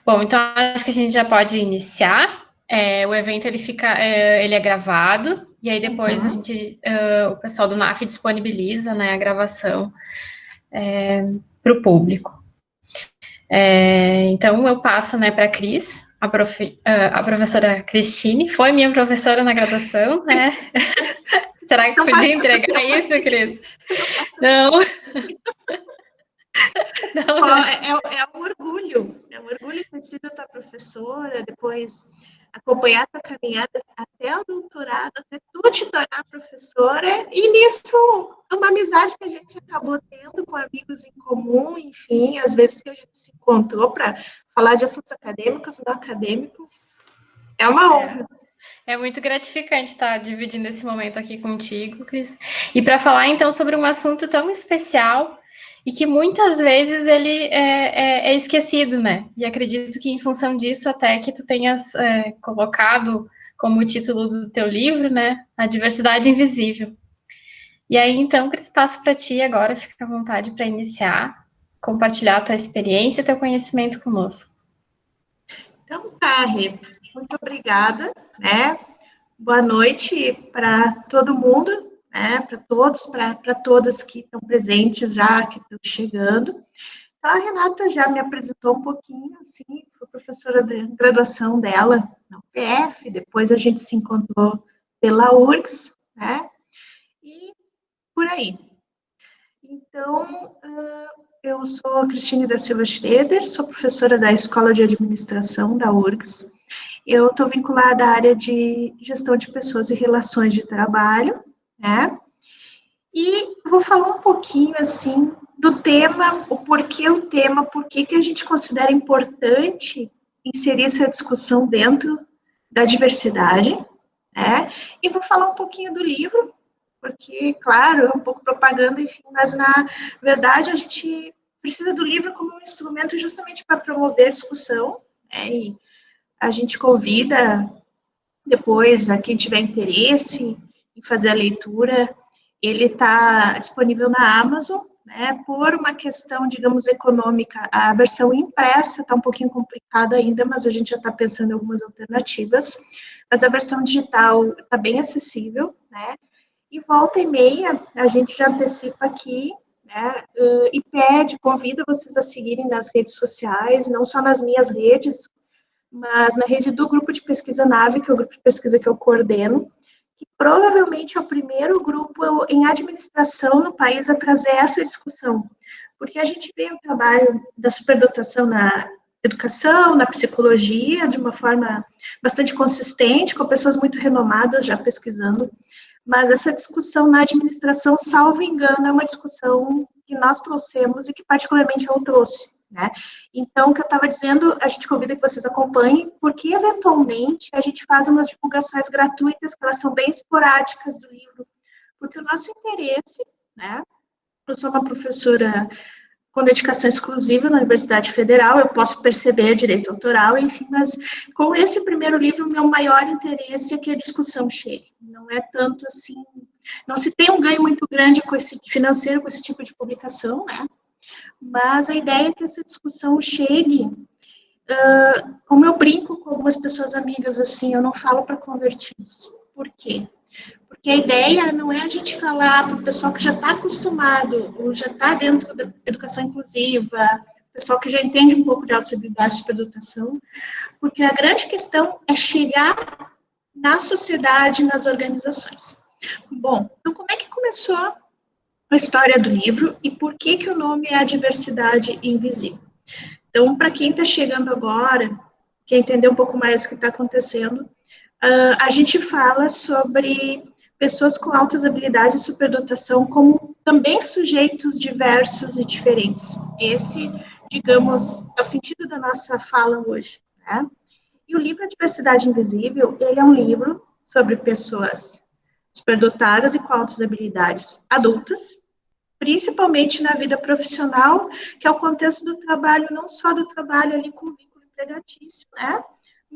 Bom, então acho que a gente já pode iniciar. O evento ele é gravado e aí depois o pessoal do NAF disponibiliza, né, a gravação para o público. Então eu passo, né, para a Cris, a professora Cristine, foi minha professora na graduação, né? Será que podia entregar isso, Cris? Não. É um orgulho ter sido tua professora, depois acompanhar tua caminhada até o doutorado, até tu te tornar professora, e nisso, uma amizade que a gente acabou tendo com amigos em comum, enfim, às vezes que a gente se encontrou para falar de assuntos acadêmicos e não acadêmicos, é uma honra. É muito gratificante estar dividindo esse momento aqui contigo, Cris. E para falar, então, sobre um assunto tão especial e que muitas vezes ele é esquecido, né? E acredito que em função disso até que tu tenhas colocado como título do teu livro, né? A diversidade invisível. E aí, então, Cris, passo para ti agora, fica à vontade para iniciar, compartilhar a tua experiência e teu conhecimento conosco. Então tá, Rê. Muito obrigada, né? Boa noite para todo mundo, né? Para todos, para todas que estão presentes já, que estão chegando. Então, a Renata já me apresentou um pouquinho, assim, foi professora de graduação dela na UPF, depois a gente se encontrou pela URGS, né? E por aí. Então, eu sou Cristine da Silva Schroeder, sou professora da Escola de Administração da URGS. Eu estou vinculada à área de gestão de pessoas e relações de trabalho, né? E vou falar um pouquinho, assim, do tema, por que a gente considera importante inserir essa discussão dentro da diversidade, né? E vou falar um pouquinho do livro, porque, claro, é um pouco propaganda, enfim, mas, na verdade, a gente precisa do livro como um instrumento justamente para promover discussão, né? E a gente convida depois a quem tiver interesse em fazer a leitura, ele está disponível na Amazon, né, por uma questão, digamos, econômica. A versão impressa está um pouquinho complicada ainda, mas a gente já está pensando em algumas alternativas, mas a versão digital está bem acessível, né, e volta e meia, a gente já antecipa aqui, né, e convida vocês a seguirem nas redes sociais, não só nas minhas redes, mas na rede do grupo de pesquisa NAVE, que é o grupo de pesquisa que eu coordeno, que provavelmente é o primeiro grupo em administração no país a trazer essa discussão, porque a gente vê o trabalho da superdotação na educação, na psicologia, de uma forma bastante consistente, com pessoas muito renomadas já pesquisando, mas essa discussão na administração, salvo engano, é uma discussão que nós trouxemos e que particularmente eu trouxe, né? Então, o que eu estava dizendo, a gente convida que vocês acompanhem, porque eventualmente a gente faz umas divulgações gratuitas, que elas são bem esporádicas do livro, porque o nosso interesse, né? Eu sou uma professora com dedicação exclusiva na Universidade Federal, eu posso perceber direito autoral, enfim, mas com esse primeiro livro, o meu maior interesse é que a discussão chegue. Não é tanto assim, não se tem um ganho muito grande financeiro com esse tipo de publicação, né? Mas a ideia é que essa discussão chegue, como eu brinco com algumas pessoas amigas, assim, eu não falo para convertidos. Por quê? Porque a ideia não é a gente falar para o pessoal que já está acostumado, ou já está dentro da educação inclusiva, pessoal que já entende um pouco de autossustentável e superdotação, porque a grande questão é chegar na sociedade, nas organizações. Bom, então como é que começou a história do livro e por que o nome é A Diversidade Invisível? Então, para quem está chegando agora, quer entender um pouco mais o que está acontecendo, a gente fala sobre pessoas com altas habilidades e superdotação como também sujeitos diversos e diferentes. Esse, digamos, é o sentido da nossa fala hoje, né? E o livro A Diversidade Invisível, ele é um livro sobre pessoas superdotadas e com altas habilidades adultas, principalmente na vida profissional, que é o contexto do trabalho, não só do trabalho ali com vínculo empregatício, né?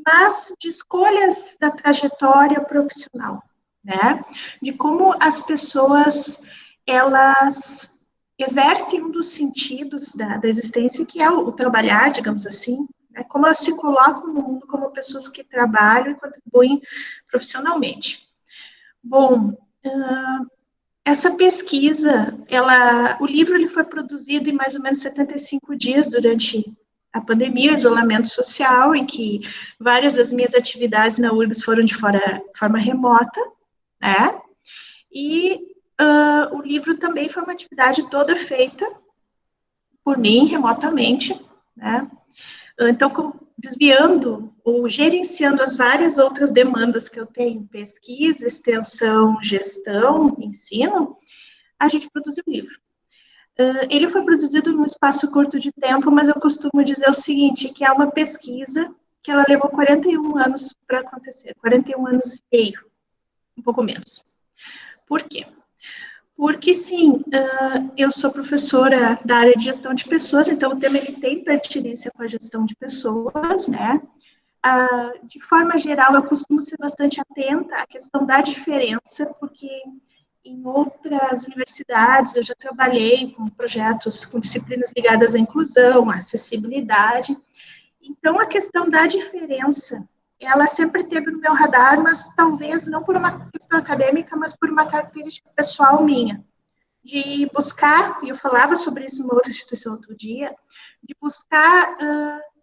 Mas de escolhas da trajetória profissional, né? De como as pessoas, elas exercem um dos sentidos da existência, que é o trabalhar, digamos assim, né? Como elas se colocam no mundo como pessoas que trabalham e contribuem profissionalmente. Bom, essa pesquisa, o livro ele foi produzido em mais ou menos 75 dias durante a pandemia, o isolamento social, em que várias das minhas atividades na URGS foram de forma remota, né? E o livro também foi uma atividade toda feita por mim, remotamente, né? Então, desviando ou gerenciando as várias outras demandas que eu tenho, pesquisa, extensão, gestão, ensino, a gente produziu o livro. Ele foi produzido num espaço curto de tempo, mas eu costumo dizer o seguinte, que é uma pesquisa que ela levou 41 anos para acontecer, 41 anos e meio, um pouco menos. Por quê? Porque, sim, eu sou professora da área de gestão de pessoas, então o tema ele tem pertinência com a gestão de pessoas, né? De forma geral, eu costumo ser bastante atenta à questão da diferença, porque em outras universidades eu já trabalhei com projetos, com disciplinas ligadas à inclusão, à acessibilidade. Então, a questão da diferença, ela sempre teve no meu radar, mas talvez não por uma questão acadêmica, mas por uma característica pessoal minha, de buscar, e eu falava sobre isso em uma outra instituição outro dia, de buscar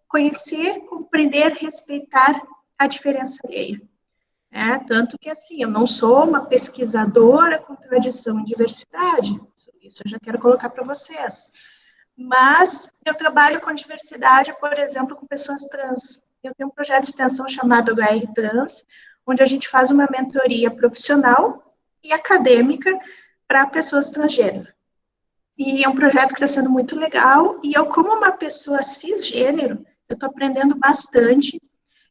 conhecer, compreender, respeitar a diferença alheia. Tanto que, assim, eu não sou uma pesquisadora com tradição em diversidade, isso eu já quero colocar para vocês, mas eu trabalho com diversidade, por exemplo, com pessoas trans. Eu tenho um projeto de extensão chamado HR Trans, onde a gente faz uma mentoria profissional e acadêmica para pessoas transgênero. E é um projeto que está sendo muito legal, e eu, como uma pessoa cisgênero, eu estou aprendendo bastante.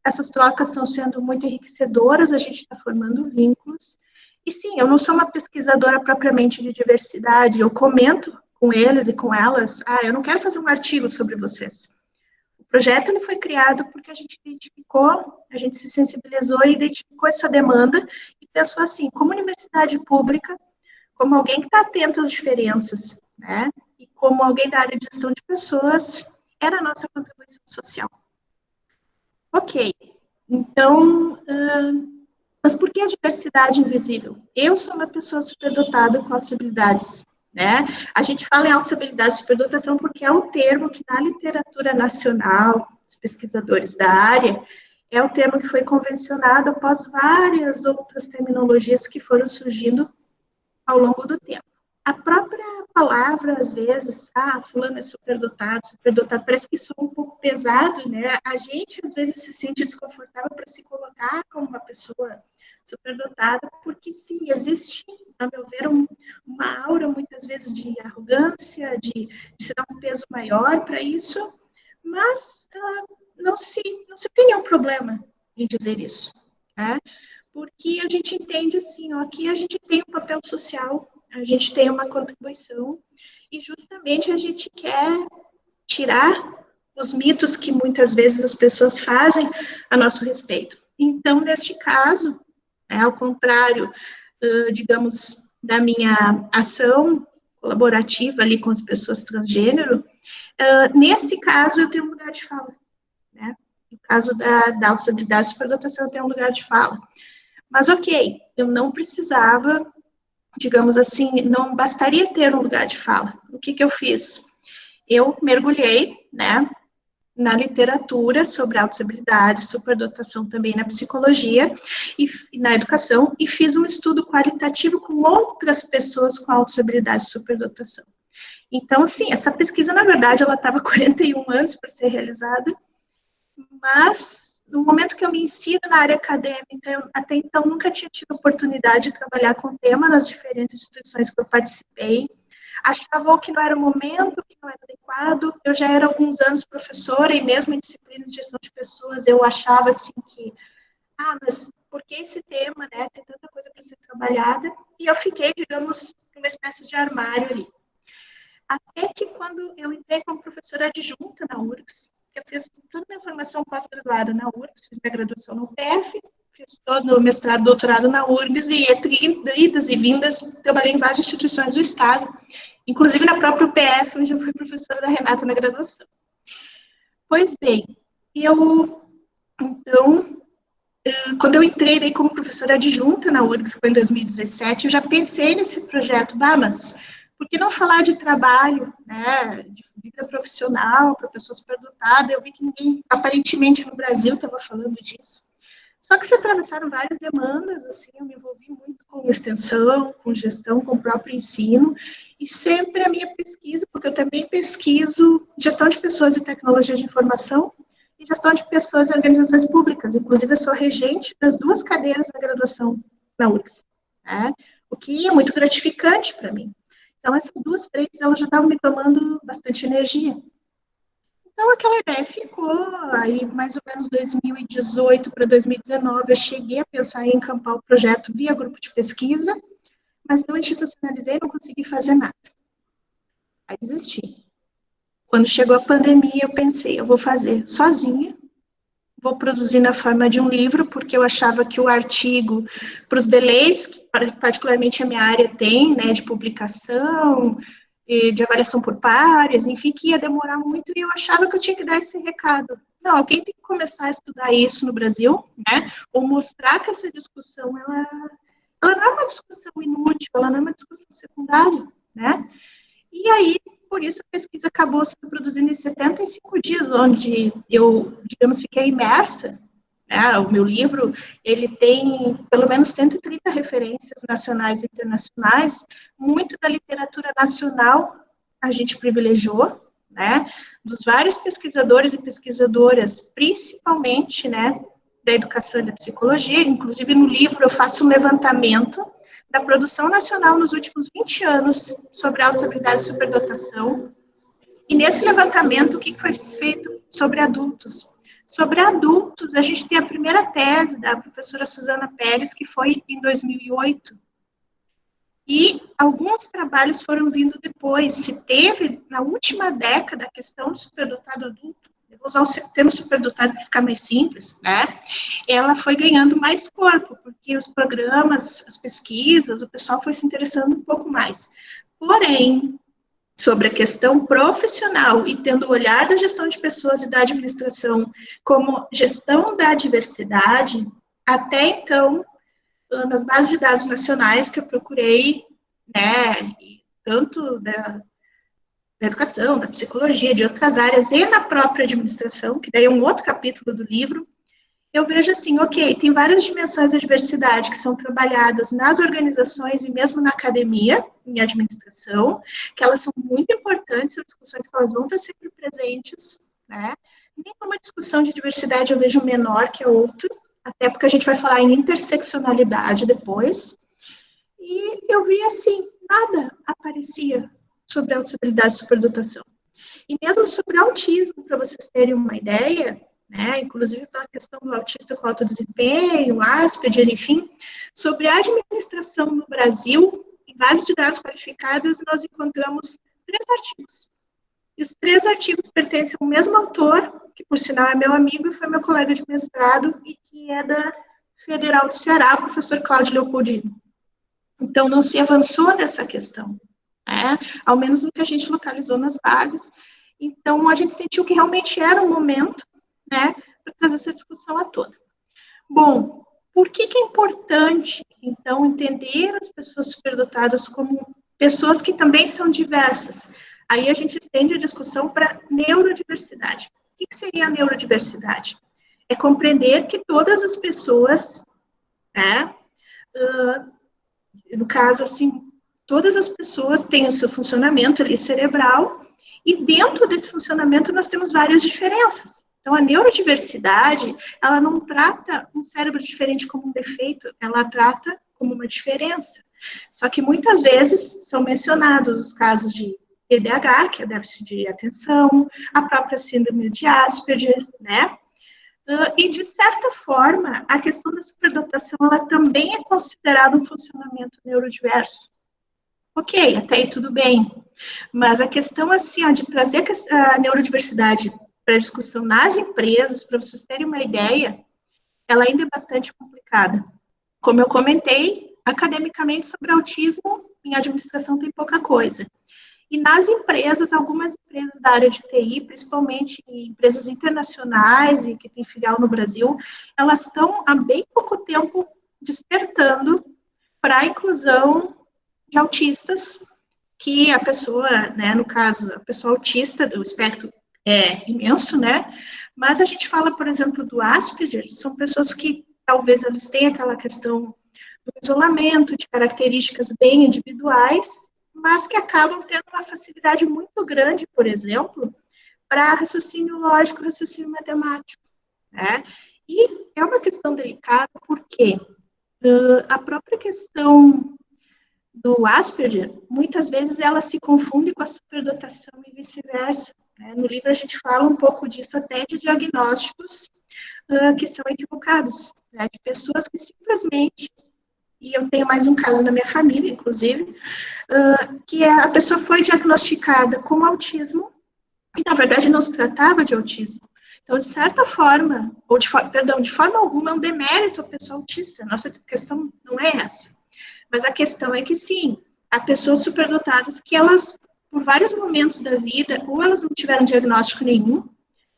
Essas trocas estão sendo muito enriquecedoras, a gente está formando vínculos. E sim, eu não sou uma pesquisadora propriamente de diversidade, eu comento com eles e com elas, eu não quero fazer um artigo sobre vocês. O projeto ele foi criado porque a gente identificou, a gente se sensibilizou e identificou essa demanda e pensou assim, como universidade pública, como alguém que está atento às diferenças, né? E como alguém da área de gestão de pessoas, era a nossa contribuição social. Ok, então, mas por que a diversidade invisível? Eu sou uma pessoa superdotada com altas habilidades, né? A gente fala em altas habilidades e superdotação porque é um termo que na literatura nacional, os pesquisadores da área, é o termo que foi convencionado após várias outras terminologias que foram surgindo ao longo do tempo. A própria palavra, às vezes, fulano é superdotado, parece que soa um pouco pesado, né? A gente, às vezes, se sente desconfortável para se colocar como uma pessoa superdotada, porque, sim, existe, a meu ver, uma aura, muitas vezes, de arrogância, de se dar um peso maior para isso, mas não se tem nenhum problema em dizer isso, né? Porque a gente entende assim, aqui a gente tem um papel social, a gente tem uma contribuição, e justamente a gente quer tirar os mitos que muitas vezes as pessoas fazem a nosso respeito. Então, neste caso, ao contrário, digamos, da minha ação colaborativa ali com as pessoas transgênero, nesse caso eu tenho um lugar de fala, né? No caso da autossabridade e superdotação, eu tenho um lugar de fala. Mas, ok, eu não precisava, digamos assim, não bastaria ter um lugar de fala. O que eu fiz? Eu mergulhei, né, na literatura sobre autossabridade, superdotação também na psicologia e na educação, e fiz um estudo qualitativo com outras pessoas com autossabridade e superdotação. Então, sim, essa pesquisa, na verdade, ela estava 41 anos para ser realizada, mas no momento que eu me insiro na área acadêmica, eu até então nunca tinha tido oportunidade de trabalhar com o tema nas diferentes instituições que eu participei, achava que não era o momento, que não era adequado, eu já era há alguns anos professora, e mesmo em disciplinas de gestão de pessoas, eu achava assim que, mas por que esse tema, né, tem tanta coisa para ser trabalhada, e eu fiquei, digamos, numa espécie de armário ali. Até que quando eu entrei como professora adjunta na URGS, eu fiz toda a minha formação pós-graduada na URGS, fiz minha graduação no UTF, fiz todo o mestrado, doutorado na URGS, e entre idas e vindas, trabalhei em várias instituições do Estado, inclusive na própria UPF, onde eu fui professora da Renata na graduação. Pois bem, E então, quando eu entrei daí como professora adjunta na URGS, que foi em 2017, eu já pensei nesse projeto, mas por que não falar de trabalho, né, de vida profissional para pessoas superdotadas? Eu vi que ninguém, aparentemente, no Brasil estava falando disso. Só que se atravessaram várias demandas, assim, eu me envolvi muito com extensão, com gestão, com o próprio ensino, e sempre a minha pesquisa, porque eu também pesquiso gestão de pessoas e tecnologia de informação, e gestão de pessoas e organizações públicas. Inclusive, eu sou regente das 2 cadeiras da graduação na URGS, né? O que é muito gratificante para mim. Então, essas 2 frentes, elas já estavam me tomando bastante energia. Então, aquela ideia ficou, aí mais ou menos 2018 para 2019, eu cheguei a pensar em encampar o projeto via grupo de pesquisa, mas não institucionalizei, não consegui fazer nada. Aí desisti. Quando chegou a pandemia, eu pensei, eu vou fazer sozinha, vou produzir na forma de um livro, porque eu achava que o artigo, para os delays, que particularmente a minha área tem, né, de publicação, de avaliação por pares, enfim, que ia demorar muito, e eu achava que eu tinha que dar esse recado. Não, alguém tem que começar a estudar isso no Brasil, né, ou mostrar que essa discussão, ela não é uma discussão inútil, ela não é uma discussão secundária, né, e aí, por isso, a pesquisa acabou se produzindo em 75 dias, onde eu, digamos, fiquei imersa, né? O meu livro, ele tem pelo menos 130 referências nacionais e internacionais, muito da literatura nacional a gente privilegiou, né? Dos vários pesquisadores e pesquisadoras, principalmente, né, da educação e da psicologia. Inclusive, no livro eu faço um levantamento da produção nacional nos últimos 20 anos sobre altas habilidades e superdotação. E nesse levantamento, o que foi feito sobre adultos? Sobre adultos, a gente tem a primeira tese da professora Suzana Pérez, que foi em 2008. E alguns trabalhos foram vindo depois. Se teve, na última década, a questão do superdotado adulto, eu vou usar o termo superdotado para ficar mais simples, né? Ela foi ganhando mais corpo, porque os programas, as pesquisas, o pessoal foi se interessando um pouco mais. Porém, sobre a questão profissional e tendo o olhar da gestão de pessoas e da administração como gestão da diversidade, até então, nas bases de dados nacionais que eu procurei, né, tanto da educação, da psicologia, de outras áreas, e na própria administração, que daí é um outro capítulo do livro, eu vejo assim, ok, tem várias dimensões da diversidade que são trabalhadas nas organizações e mesmo na academia, em administração, que elas são muito importantes, são discussões que elas vão estar sempre presentes, né? Nenhuma discussão de diversidade eu vejo menor que a outra, até porque a gente vai falar em interseccionalidade depois, e eu vi assim, nada aparecia sobre autismo e superdotação. E mesmo sobre autismo, para vocês terem uma ideia, né, inclusive pela questão do autista com alto desempenho, Asperger, enfim, sobre a administração no Brasil, em base de dados qualificadas, nós encontramos 3 artigos. E os 3 artigos pertencem ao mesmo autor, que por sinal é meu amigo e foi meu colega de mestrado, e que é da Federal do Ceará, o professor Cláudio Leopoldino. Então, não se avançou nessa questão, né? Ao menos no que a gente localizou nas bases. Então, a gente sentiu que realmente era um momento, né, para trazer essa discussão à tona. Bom, por que é importante, então, entender as pessoas superdotadas como pessoas que também são diversas? Aí a gente estende a discussão para neurodiversidade. O que seria a neurodiversidade? É compreender que todas as pessoas, né, no caso, assim, todas as pessoas têm o seu funcionamento ali cerebral, e dentro desse funcionamento nós temos várias diferenças. Então, a neurodiversidade, ela não trata um cérebro diferente como um defeito, ela trata como uma diferença. Só que muitas vezes são mencionados os casos de TDAH, que é déficit de atenção, a própria síndrome de Asperger, né? E, de certa forma, a questão da superdotação, ela também é considerada um funcionamento neurodiverso. Ok, até aí tudo bem. Mas a questão, assim, ó, de trazer a neurodiversidade para a discussão nas empresas, para vocês terem uma ideia, ela ainda é bastante complicada. Como eu comentei, academicamente sobre autismo, em administração tem pouca coisa. E nas empresas, algumas empresas da área de TI, principalmente empresas internacionais e que têm filial no Brasil, elas estão há bem pouco tempo despertando para a inclusão de autistas, que a pessoa, né, no caso, a pessoa autista, o espectro é imenso, né, mas a gente fala, por exemplo, do Asperger, são pessoas que talvez eles tenham aquela questão do isolamento, de características bem individuais, mas que acabam tendo uma facilidade muito grande, por exemplo, para raciocínio lógico, raciocínio matemático, né? E é uma questão delicada porque a própria questão do Asperger, muitas vezes ela se confunde com a superdotação e vice-versa. Né? No livro a gente fala um pouco disso até de diagnósticos que são equivocados, né? De pessoas que simplesmente, e eu tenho mais um caso na minha família, inclusive, que a pessoa foi diagnosticada com autismo e, na verdade, não se tratava de autismo. Então, de certa forma, de forma alguma, é um demérito à pessoa autista. Nossa questão não é essa. Mas a questão é que, sim, há pessoas superdotadas que elas, por vários momentos da vida, ou elas não tiveram diagnóstico nenhum,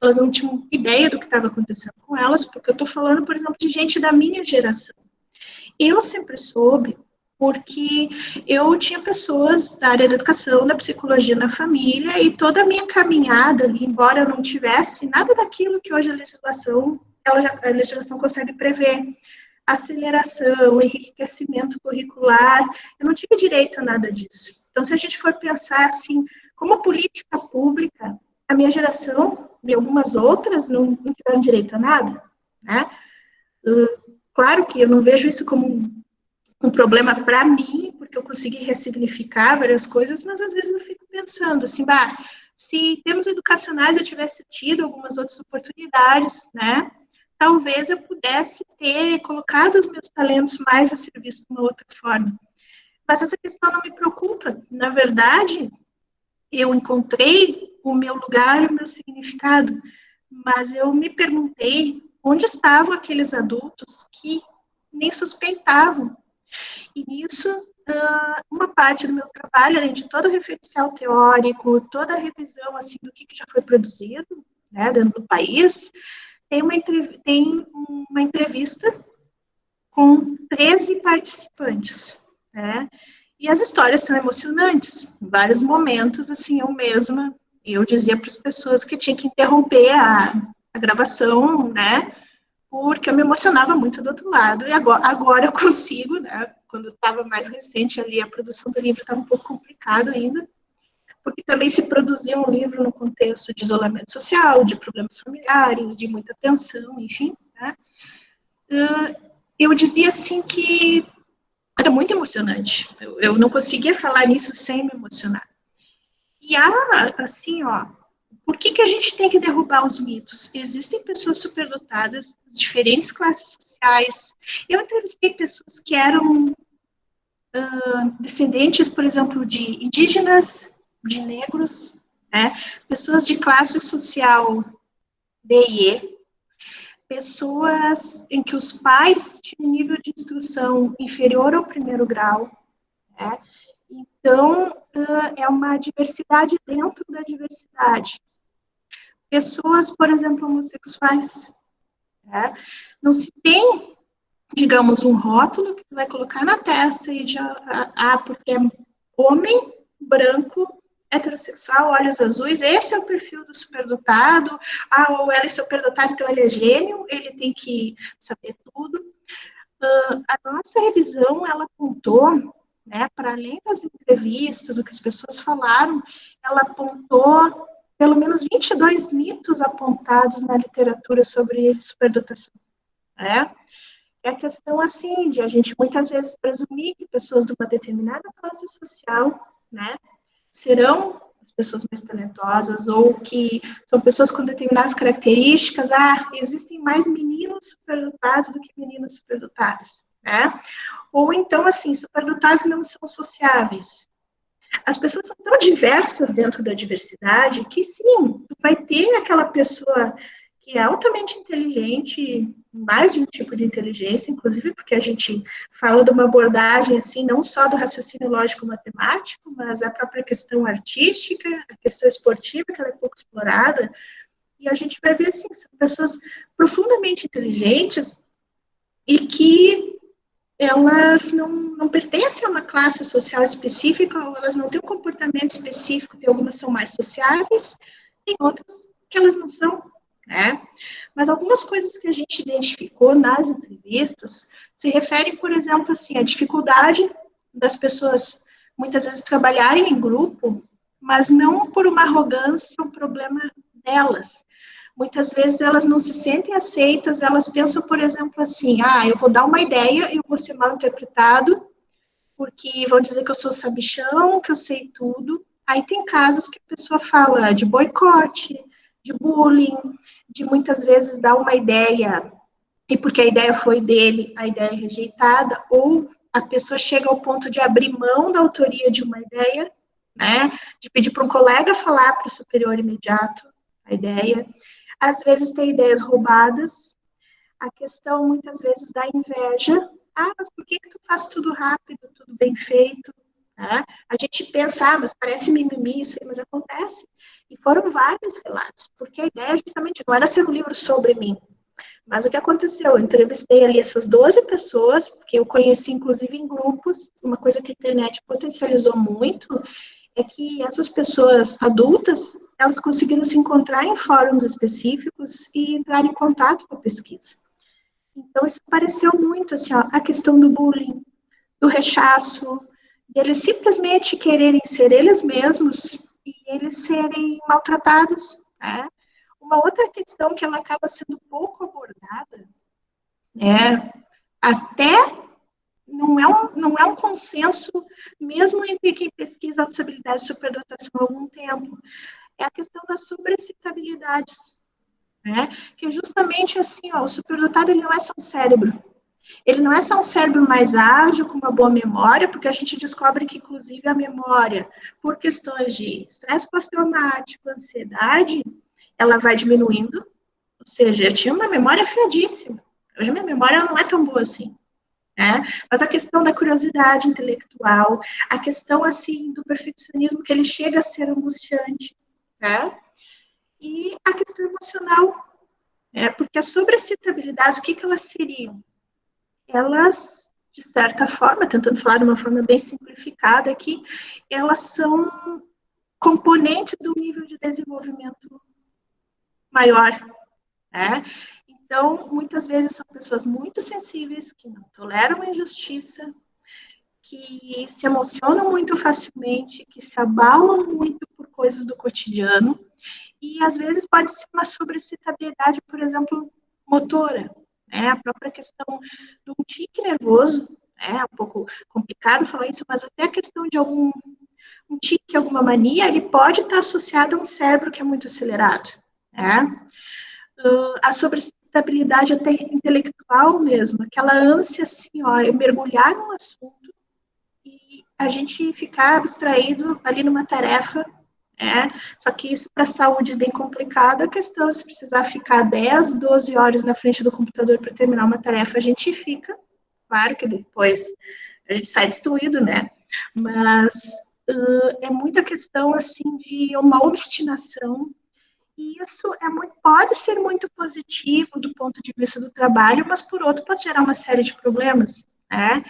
elas não tinham ideia do que estava acontecendo com elas, porque eu estou falando, por exemplo, de gente da minha geração. Eu sempre soube, porque eu tinha pessoas da área da educação, da psicologia na família, e toda a minha caminhada ali, embora eu não tivesse nada daquilo que hoje a legislação consegue prever, aceleração, enriquecimento curricular, eu não tive direito a nada disso. Então, se a gente for pensar assim, como política pública, a minha geração e algumas outras não tiveram direito a nada, né? Claro que eu não vejo isso como um problema para mim, porque eu consegui ressignificar várias coisas, mas às vezes eu fico pensando assim, se em termos educacionais eu tivesse tido algumas outras oportunidades, né, talvez eu pudesse ter colocado os meus talentos mais a serviço de uma outra forma. Mas essa questão não me preocupa. Na verdade, eu encontrei o meu lugar e o meu significado, mas eu me perguntei onde estavam aqueles adultos que nem suspeitavam. E nisso, uma parte do meu trabalho, além de todo o referencial teórico, toda a revisão assim, do que já foi produzido, né, dentro do país, tem uma entrevista com 13 participantes, né? E as histórias são emocionantes. Em vários momentos, assim, eu dizia para as pessoas que tinha que interromper a gravação, né? Porque eu me emocionava muito do outro lado. E agora eu consigo, né? Quando estava mais recente ali, a produção do livro estava um pouco complicado ainda, porque também se produzia um livro no contexto de isolamento social, de problemas familiares, de muita tensão, enfim, né? Eu dizia assim que era muito emocionante. Eu não conseguia falar nisso sem me emocionar. E assim, por que a gente tem que derrubar os mitos? Existem pessoas superdotadas, diferentes classes sociais. Eu entrevistei pessoas que eram descendentes, por exemplo, de indígenas, de negros, né? Pessoas de classe social B e E, pessoas em que os pais tinham nível de instrução inferior ao primeiro grau, né? Então, é uma diversidade dentro da diversidade. Pessoas, por exemplo, homossexuais, né? Não se tem, digamos, um rótulo que tu vai colocar na testa e porque é homem, branco, heterossexual, olhos azuis, esse é o perfil do superdotado, ou ele é superdotado, então ele é gênio, ele tem que saber tudo. A nossa revisão, ela apontou, né, para além das entrevistas, do que as pessoas falaram, ela apontou pelo menos 22 mitos apontados na literatura sobre superdotação, né? É a questão, assim, de a gente muitas vezes presumir que pessoas de uma determinada classe social, né, serão as pessoas mais talentosas, ou que são pessoas com determinadas características, existem mais meninos superdotados do que meninas superdotadas, né? Ou então, assim, superdotados não são sociáveis. As pessoas são tão diversas dentro da diversidade que, sim, vai ter aquela pessoa que é altamente inteligente, mais de um tipo de inteligência, inclusive porque a gente fala de uma abordagem, assim, não só do raciocínio lógico-matemático, mas a própria questão artística, a questão esportiva, que ela é pouco explorada, e a gente vai ver, assim, são pessoas profundamente inteligentes e que elas não pertencem a uma classe social específica, ou elas não têm um comportamento específico, tem algumas são mais sociáveis, tem outras que elas não são, né? Mas algumas coisas que a gente identificou nas entrevistas se referem, por exemplo, assim, à dificuldade das pessoas muitas vezes trabalharem em grupo, mas não por uma arrogância ou problema delas. Muitas vezes elas não se sentem aceitas, elas pensam, por exemplo, assim, eu vou dar uma ideia e eu vou ser mal interpretado, porque vão dizer que eu sou sabichão, que eu sei tudo. Aí tem casos que a pessoa fala de boicote, de bullying, de muitas vezes dar uma ideia, e porque a ideia foi dele, a ideia é rejeitada, ou a pessoa chega ao ponto de abrir mão da autoria de uma ideia, né, de pedir para um colega falar para o superior imediato a ideia. Às vezes tem ideias roubadas, a questão muitas vezes da inveja. Mas por que tu faz tudo rápido, tudo bem feito? Né? A gente pensa, mas parece mimimi isso aí, mas acontece. E foram vários relatos, porque a ideia justamente não era ser um livro sobre mim. Mas o que aconteceu? Eu entrevistei ali essas 12 pessoas, que eu conheci inclusive em grupos, uma coisa que a internet potencializou muito, é que essas pessoas adultas, elas conseguiram se encontrar em fóruns específicos e entrar em contato com a pesquisa. Então, isso pareceu muito, assim, ó, a questão do bullying, do rechaço, deles simplesmente quererem ser eles mesmos e eles serem maltratados, né? Uma outra questão que ela acaba sendo pouco abordada, né, até não é um consenso, mesmo entre quem pesquisa autossabilidade e superdotação há algum tempo, é a questão das sobrecitabilidades, né? Que é justamente assim, ó, o superdotado ele não é só um cérebro. Ele não é só um cérebro mais ágil, com uma boa memória, porque a gente descobre que, inclusive, a memória, por questões de estresse pós-traumático, ansiedade, ela vai diminuindo. Ou seja, eu tinha uma memória afiadíssima. Hoje a minha memória não é tão boa assim. Né? Mas a questão da curiosidade intelectual, a questão, assim, do perfeccionismo, que ele chega a ser angustiante, né? E a questão emocional, porque as sobrecitabilidades, o que elas seriam? Elas, de certa forma, tentando falar de uma forma bem simplificada aqui, elas são componentes do nível de desenvolvimento maior, né? Então, muitas vezes são pessoas muito sensíveis, que não toleram a injustiça, que se emocionam muito facilmente, que se abalam muito por coisas do cotidiano, e às vezes pode ser uma sobrecitabilidade, por exemplo, motora, né? A própria questão do tique nervoso, é um pouco complicado falar isso, mas até a questão de algum um tique, alguma mania, ele pode estar associado a um cérebro que é muito acelerado, né? A sobrecitabilidade até intelectual mesmo, aquela ânsia assim, ó, eu mergulhar num assunto e a gente ficar abstraído ali numa tarefa, só que isso para a saúde é bem complicado, a questão de se precisar ficar 10, 12 horas na frente do computador para terminar uma tarefa, a gente fica, claro que depois a gente sai destruído, né? Mas é muita questão, assim, de uma obstinação, e isso pode ser muito positivo do ponto de vista do trabalho, mas por outro pode gerar uma série de problemas, né?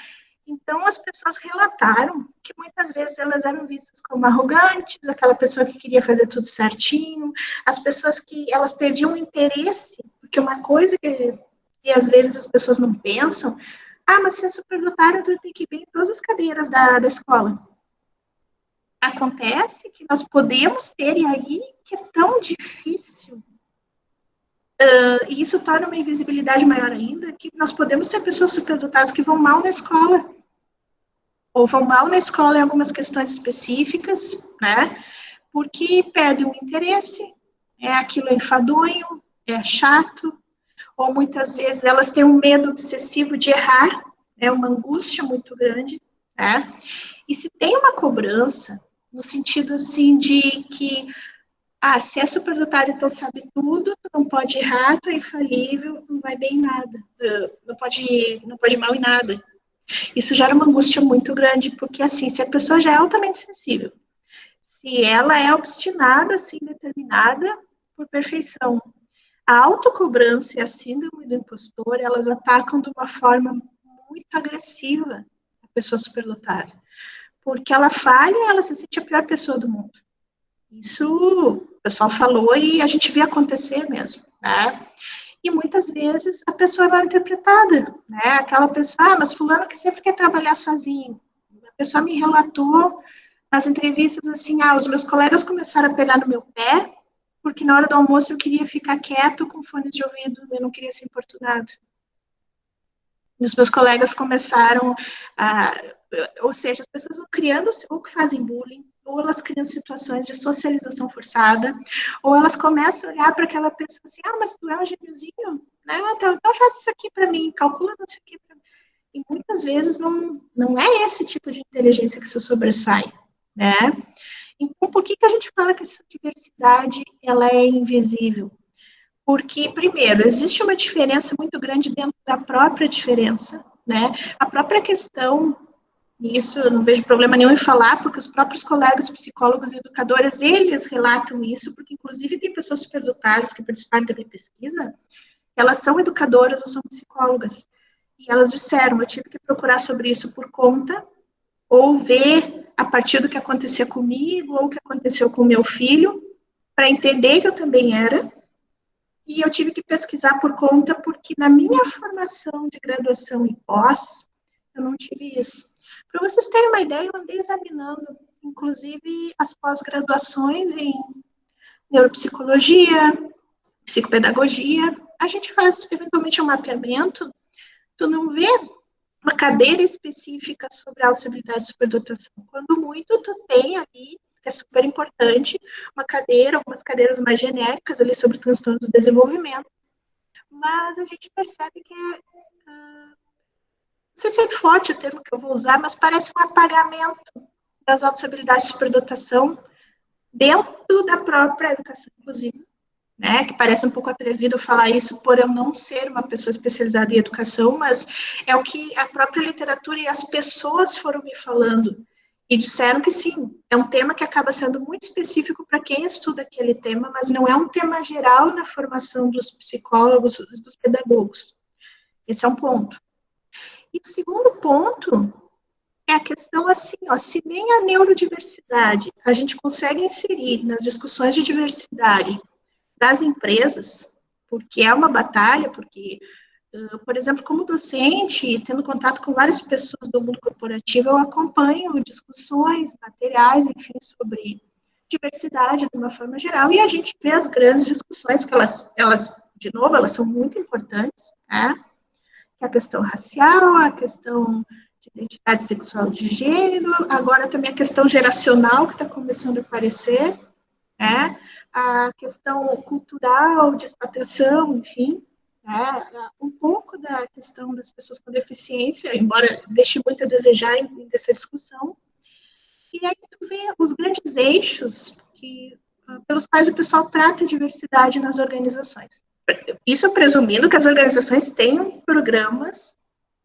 Então, as pessoas relataram que muitas vezes elas eram vistas como arrogantes, aquela pessoa que queria fazer tudo certinho, as pessoas que elas perdiam o interesse, porque uma coisa que às vezes as pessoas não pensam, mas se é superdotada, tu tem que ir em todas as cadeiras da escola. Acontece que nós podemos ter, e aí que é tão difícil, e isso torna uma invisibilidade maior ainda, que nós podemos ter pessoas superdotadas que vão mal na escola, ou vão mal na escola em algumas questões específicas, né, porque perdem o interesse, aquilo é enfadonho, é chato, ou muitas vezes elas têm um medo obsessivo de errar, é uma angústia muito grande, né, e se tem uma cobrança, no sentido, assim, de que se é superdotado, então sabe tudo, tu não pode errar, tu é infalível, não vai bem em nada, não pode mal em nada. Isso gera uma angústia muito grande, porque assim, se a pessoa já é altamente sensível, se ela é obstinada, assim, determinada por perfeição, a autocobrança e a síndrome do impostor, elas atacam de uma forma muito agressiva a pessoa superdotada. Porque ela falha, ela se sente a pior pessoa do mundo. Isso o pessoal falou e a gente vê acontecer mesmo, né? E muitas vezes a pessoa é mal interpretada, né? Aquela pessoa, mas fulano que sempre quer trabalhar sozinho. A pessoa me relatou nas entrevistas assim, os meus colegas começaram a pegar no meu pé, porque na hora do almoço eu queria ficar quieto com fones de ouvido, eu não queria ser importunado. E os meus colegas começaram a... Ou seja, as pessoas vão criando, ou que fazem bullying, ou elas criam situações de socialização forçada, ou elas começam a olhar para aquela pessoa assim, mas tu é um gêniozinho, né? Então faz isso aqui para mim, calcula isso aqui para mim. E muitas vezes não é esse tipo de inteligência que se sobressai, né? Então, por que a gente fala que essa diversidade ela é invisível? Porque, primeiro, existe uma diferença muito grande dentro da própria diferença, né? A própria questão, e isso eu não vejo problema nenhum em falar, porque os próprios colegas psicólogos e educadores, eles relatam isso, porque, inclusive, tem pessoas superdotadas que participaram da minha pesquisa, elas são educadoras ou são psicólogas, e elas disseram, eu tive que procurar sobre isso por conta, ou ver a partir do que acontecia comigo, ou o que aconteceu com o meu filho, para entender que eu também era, e eu tive que pesquisar por conta, porque na minha formação de graduação e pós, eu não tive isso. Para vocês terem uma ideia, eu andei examinando, inclusive, as pós-graduações em neuropsicologia, psicopedagogia. A gente faz, eventualmente, um mapeamento, tu não vê uma cadeira específica sobre autossabotagem e superdotação. Quando muito, tu tem ali, que é super importante, uma cadeira, algumas cadeiras mais genéricas ali sobre transtorno do desenvolvimento, mas a gente percebe que não sei se é forte o termo que eu vou usar, mas parece um apagamento das autossabotagem e superdotação dentro da própria educação inclusiva. Né, que parece um pouco atrevido falar isso por eu não ser uma pessoa especializada em educação, mas é o que a própria literatura e as pessoas foram me falando, e disseram que sim, é um tema que acaba sendo muito específico para quem estuda aquele tema, mas não é um tema geral na formação dos psicólogos, dos pedagogos. Esse é um ponto. E o segundo ponto é a questão assim, se nem a neurodiversidade a gente consegue inserir nas discussões de diversidade das empresas, porque é uma batalha, porque, por exemplo, como docente, tendo contato com várias pessoas do mundo corporativo, eu acompanho discussões, materiais, enfim, sobre diversidade de uma forma geral, e a gente vê as grandes discussões, que elas de novo, elas são muito importantes, né? Que é a questão racial, a questão de identidade sexual de gênero, agora também a questão geracional, que está começando a aparecer, né? A questão cultural, de expatriação, enfim, né? Um pouco da questão das pessoas com deficiência, embora deixe muito a desejar dessa discussão. E aí tu vê os grandes eixos pelos quais o pessoal trata a diversidade nas organizações. Isso presumindo que as organizações tenham programas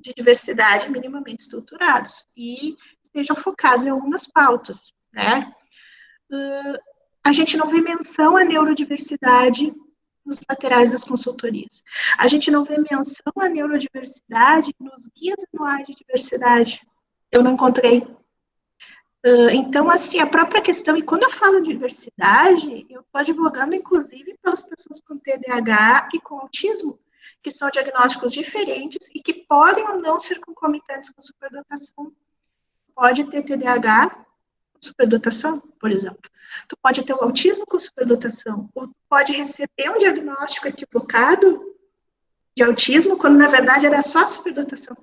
de diversidade minimamente estruturados e estejam focados em algumas pautas, né? A gente não vê menção à neurodiversidade nos materiais das consultorias. A gente não vê menção à neurodiversidade nos guias anuais de diversidade. Eu não encontrei. Então, assim, a própria questão, e quando eu falo de diversidade, eu estou advogando, inclusive, pelas pessoas com TDAH e com autismo, que são diagnósticos diferentes e que podem ou não ser concomitantes com superdotação. Pode ter TDAH com superdotação, por exemplo. Tu pode ter o autismo com superdotação, ou tu pode receber um diagnóstico equivocado de autismo, quando na verdade era só superdotação.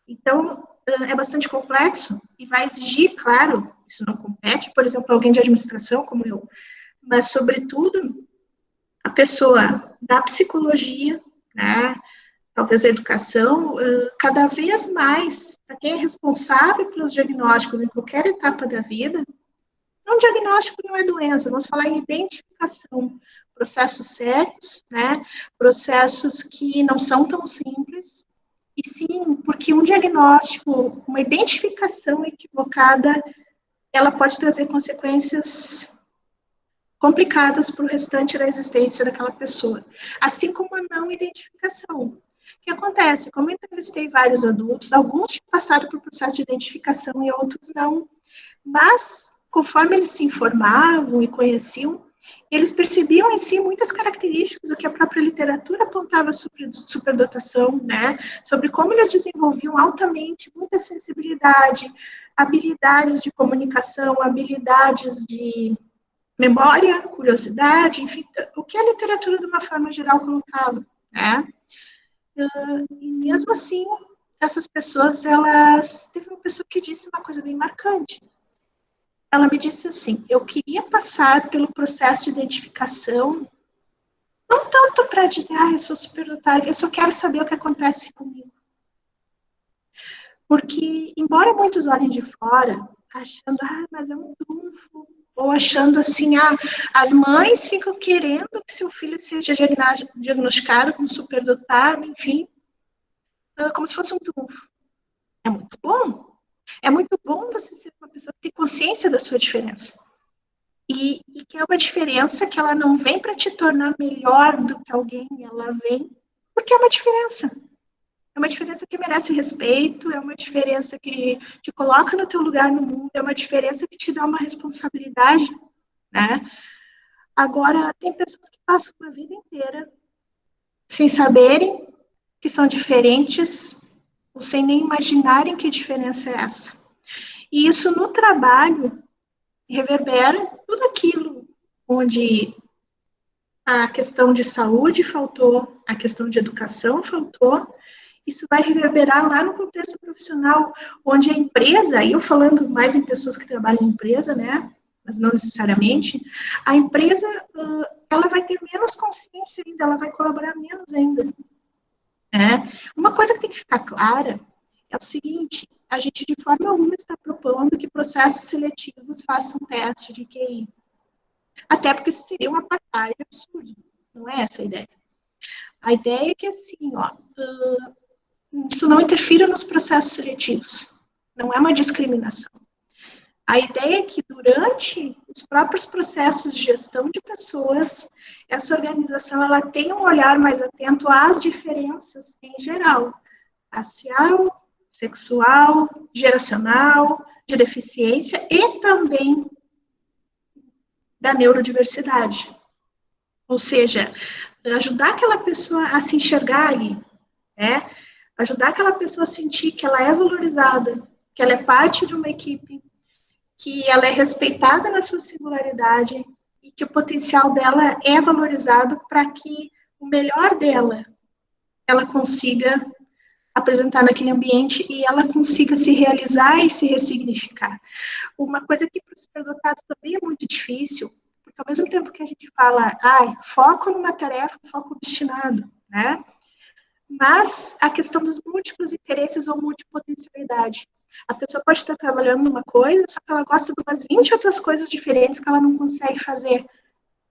Então, é bastante complexo e vai exigir, claro, isso não compete, por exemplo, alguém de administração como eu, mas, sobretudo, a pessoa da psicologia, né, talvez a educação, cada vez mais, para quem é responsável pelos diagnósticos em qualquer etapa da vida, não diagnóstico não é doença, vamos falar em identificação. Processos sérios, né? Processos que não são tão simples. E sim, porque um diagnóstico, uma identificação equivocada, ela pode trazer consequências complicadas para o restante da existência daquela pessoa. Assim como a não identificação. O que acontece? Como eu entrevistei vários adultos, alguns tinham passado por processo de identificação e outros não. Mas, conforme eles se informavam e conheciam, eles percebiam em si muitas características do que a própria literatura apontava sobre superdotação, né? Sobre como eles desenvolviam altamente muita sensibilidade, habilidades de comunicação, habilidades de memória, curiosidade, enfim, o que a literatura, de uma forma geral, colocava, né? E mesmo assim, essas pessoas, elas... Teve uma pessoa que disse uma coisa bem marcante. Ela me disse assim, eu queria passar pelo processo de identificação, não tanto para dizer, eu sou superdotada, eu só quero saber o que acontece comigo. Porque, embora muitos olhem de fora, achando, mas é um trunfo, ou achando assim, as mães ficam querendo que seu filho seja diagnosticado como superdotado, enfim, como se fosse um trunfo. É muito bom. É muito bom você ser uma pessoa que tem consciência da sua diferença. E que é uma diferença que ela não vem para te tornar melhor do que alguém, ela vem porque é uma diferença. É uma diferença que merece respeito, é uma diferença que te coloca no teu lugar no mundo, é uma diferença que te dá uma responsabilidade, né? Agora, tem pessoas que passam a vida inteira sem saberem que são diferentes, ou sem nem imaginarem que diferença é essa. E isso no trabalho reverbera tudo aquilo onde a questão de saúde faltou, a questão de educação faltou, isso vai reverberar lá no contexto profissional, onde a empresa, e eu falando mais em pessoas que trabalham em empresa, né, mas não necessariamente, a empresa, ela vai ter menos consciência ainda, ela vai colaborar menos ainda. Né? Uma coisa que tem que ficar clara é o seguinte, a gente de forma alguma está propondo que processos seletivos façam teste de QI. Até porque isso seria uma apartheid absurda. Não é essa a ideia. A ideia é que, assim, isso não interfira nos processos seletivos. Não é uma discriminação. A ideia é que, durante os próprios processos de gestão de pessoas, essa organização ela tenha um olhar mais atento às diferenças em geral, racial, sexual, geracional, de deficiência e também da neurodiversidade. Ou seja, ajudar aquela pessoa a se enxergar ali, né? Ajudar aquela pessoa a sentir que ela é valorizada, que ela é parte de uma equipe, que ela é respeitada na sua singularidade e que o potencial dela é valorizado para que o melhor dela ela consiga apresentar naquele ambiente e ela consiga se realizar e se ressignificar. Uma coisa que para o superdotado também é muito difícil, porque ao mesmo tempo que a gente fala, foco numa tarefa, foco destinado, né? Mas a questão dos múltiplos interesses ou multipotencialidade. A pessoa pode estar trabalhando numa coisa, só que ela gosta de umas 20 outras coisas diferentes que ela não consegue fazer,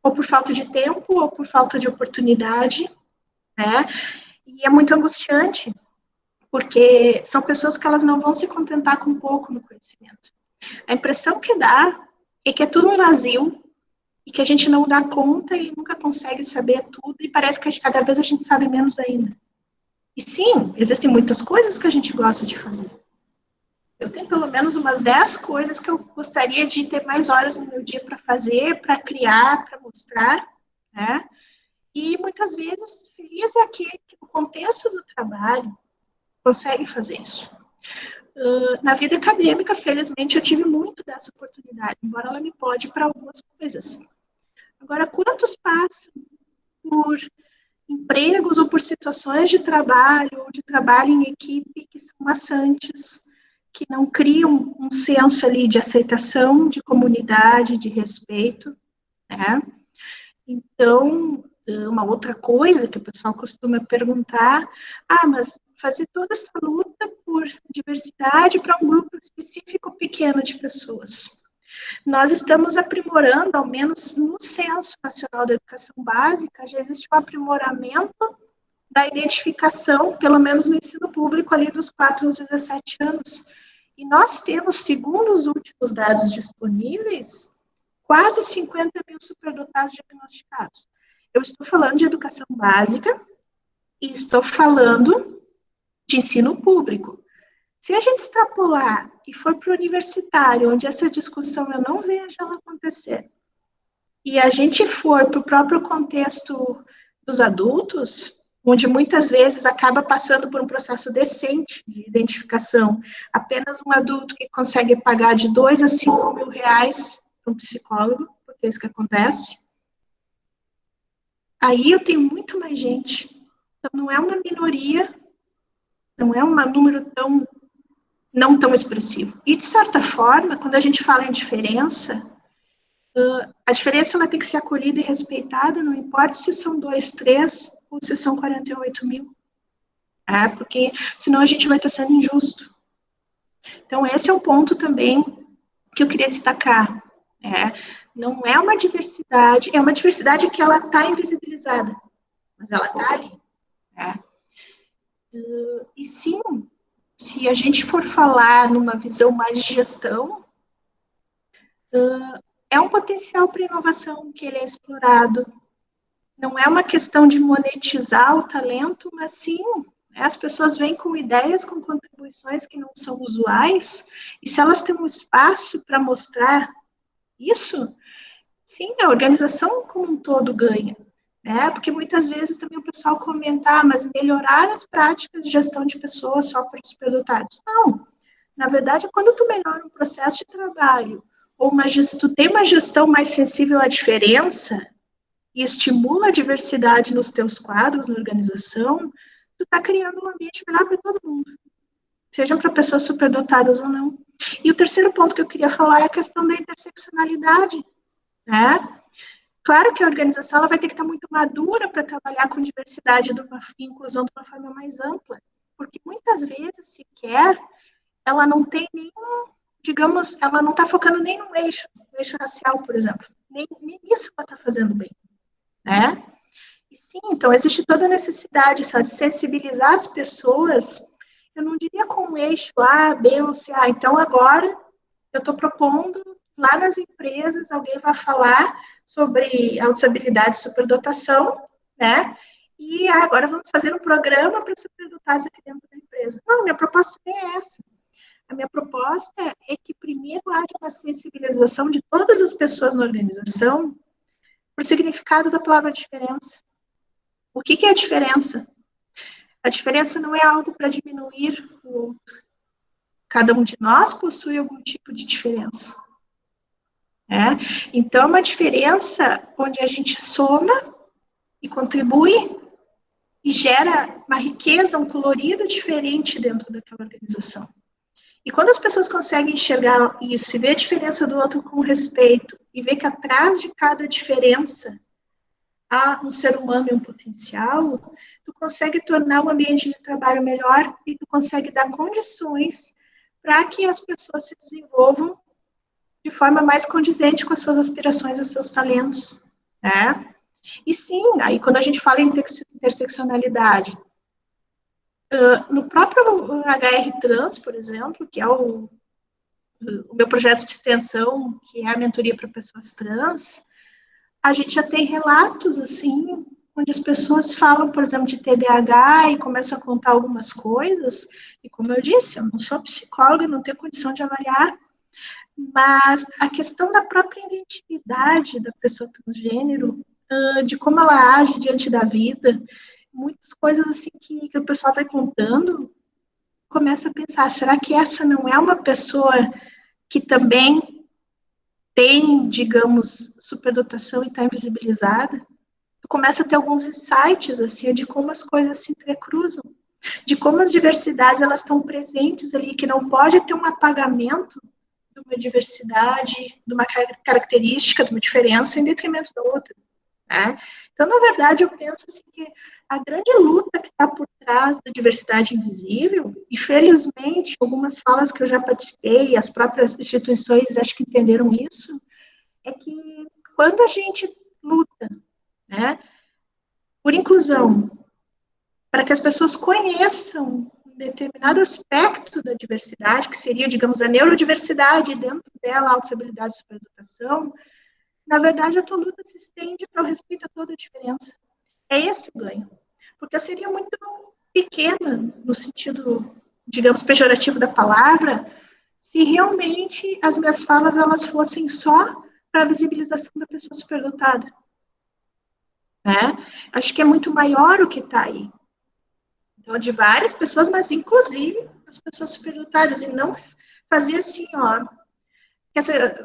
ou por falta de tempo, ou por falta de oportunidade, né? E é muito angustiante, porque são pessoas que elas não vão se contentar com pouco no conhecimento. A impressão que dá é que é tudo um vazio, e que a gente não dá conta e nunca consegue saber tudo, e parece que cada vez a gente sabe menos ainda. E sim, existem muitas coisas que a gente gosta de fazer. Eu tenho pelo menos umas 10 coisas que eu gostaria de ter mais horas no meu dia para fazer, para criar, para mostrar, né? E muitas vezes, feliz é aquele que no contexto do trabalho consegue fazer isso. Na vida acadêmica, felizmente, eu tive muito dessa oportunidade, embora ela me pode para algumas coisas. Agora, quantos passam por empregos ou por situações de trabalho, ou de trabalho em equipe que são maçantes, que não criam um senso ali de aceitação, de comunidade, de respeito, né? Então, uma outra coisa que o pessoal costuma perguntar, mas fazer toda essa luta por diversidade para um grupo específico pequeno de pessoas. Nós estamos aprimorando, ao menos no Censo Nacional da Educação Básica, já existe um aprimoramento da identificação, pelo menos no ensino público, ali dos 4 aos 17 anos. E nós temos, segundo os últimos dados disponíveis, quase 50 mil superdotados diagnosticados. Eu estou falando de educação básica e estou falando de ensino público. Se a gente extrapolar e for para o universitário, onde essa discussão eu não vejo ela acontecer, e a gente for para o próprio contexto dos adultos, onde muitas vezes acaba passando por um processo decente de identificação, apenas um adulto que consegue pagar de 2 a 5 mil reais para um psicólogo, porque é isso que acontece, aí eu tenho muito mais gente. Então, não é uma minoria, não é um número não tão expressivo. E, de certa forma, quando a gente fala em diferença, a diferença ela tem que ser acolhida e respeitada, não importa se são 2, 3 ou se são 48 mil. Porque senão a gente vai estar sendo injusto. Então, esse é um ponto também que eu queria destacar. Não é uma diversidade, é uma diversidade que ela está invisibilizada, mas ela está ali. E sim, se a gente for falar numa visão mais de gestão, é um potencial para inovação que ele é explorado. Não é uma questão de monetizar o talento, mas sim, as pessoas vêm com ideias, com contribuições que não são usuais, e se elas têm um espaço para mostrar isso, sim, a organização como um todo ganha. Porque muitas vezes também o pessoal comenta, mas melhorar as práticas de gestão de pessoas só para os superdotados. Não, na verdade, quando tu melhora um processo de trabalho, ou tu tem uma gestão mais sensível à diferença, e estimula a diversidade nos teus quadros, na organização, tu está criando um ambiente melhor para todo mundo, sejam para pessoas superdotadas ou não. E o terceiro ponto que eu queria falar é a questão da interseccionalidade, Claro que a organização ela vai ter que estar muito madura para trabalhar com diversidade e inclusão de uma forma mais ampla, porque muitas vezes, sequer, ela não tem nenhum, digamos, ela não está focando nem no eixo racial, por exemplo. Nem isso ela está fazendo bem. E sim, então existe toda a necessidade, sabe, de sensibilizar as pessoas, eu não diria com um eixo A, B ou C, então agora eu estou propondo, lá nas empresas, alguém vai falar sobre auxiliabilidade e superdotação, e agora vamos fazer um programa para superdotados aqui dentro da empresa. Não, minha proposta nem é essa. A minha proposta é que primeiro haja uma sensibilização de todas as pessoas na organização para o significado da palavra diferença. O que é a diferença? A diferença não é algo para diminuir o outro. Cada um de nós possui algum tipo de diferença. Então, é uma diferença onde a gente soma e contribui e gera uma riqueza, um colorido diferente dentro daquela organização. E quando as pessoas conseguem enxergar isso e ver a diferença do outro com respeito e ver que atrás de cada diferença há um ser humano e um potencial, tu consegue tornar o ambiente de trabalho melhor e tu consegue dar condições para que as pessoas se desenvolvam de forma mais condizente com as suas aspirações e os seus talentos. E sim, aí quando a gente fala em interseccionalidade, no próprio HR Trans, por exemplo, que é o meu projeto de extensão, que é a mentoria para pessoas trans, a gente já tem relatos, assim, onde as pessoas falam, por exemplo, de TDAH e começam a contar algumas coisas, e como eu disse, eu não sou psicóloga, não tenho condição de avaliar, mas a questão da própria identidade da pessoa transgênero, de como ela age diante da vida, muitas coisas assim que o pessoal vai contando, começa a pensar, será que essa não é uma pessoa que também tem, digamos, superdotação e está invisibilizada? Tu começa a ter alguns insights, assim, de como as coisas se entrecruzam, de como as diversidades, elas estão presentes ali, que não pode ter um apagamento de uma diversidade, de uma característica, de uma diferença em detrimento da outra. Então, na verdade, eu penso assim, que a grande luta que está por trás da diversidade invisível, e felizmente, algumas falas que eu já participei, as próprias instituições acho que entenderam isso, é que quando a gente luta, né, por inclusão, para que as pessoas conheçam um determinado aspecto da diversidade, que seria, digamos, a neurodiversidade, dentro dela, a autossabilidade e superdotação, na verdade, a tua luta se estende para o respeito a toda a diferença. É esse o ganho. Porque eu seria muito pequena, no sentido, digamos, pejorativo da palavra, se realmente as minhas falas elas fossem só para a visibilização da pessoa superdotada. Né? Acho que é muito maior o que está aí. Então, de várias pessoas, mas inclusive as pessoas superdotadas, e não fazer assim, ó,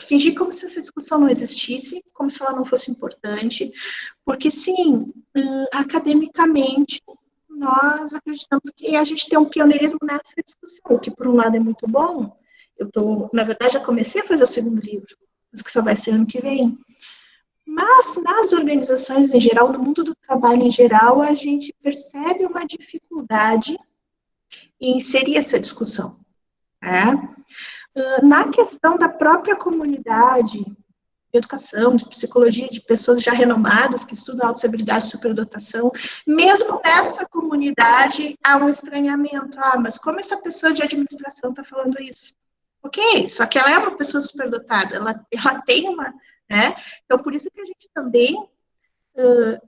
fingir como se essa discussão não existisse, como se ela não fosse importante, porque sim, academicamente, nós acreditamos que a gente tem um pioneirismo nessa discussão, o que por um lado é muito bom. Na verdade, já comecei a fazer o segundo livro, mas que só vai ser ano que vem. Mas nas organizações em geral, no mundo do trabalho em geral, a gente percebe uma dificuldade em inserir essa discussão. Né? Na questão da própria comunidade, de educação, de psicologia, de pessoas já renomadas que estudam autossabilidade e superdotação, mesmo nessa comunidade há um estranhamento. Mas como essa pessoa de administração está falando isso? Ok, só que ela é uma pessoa superdotada, ela tem uma... Né? Então, por isso que a gente também,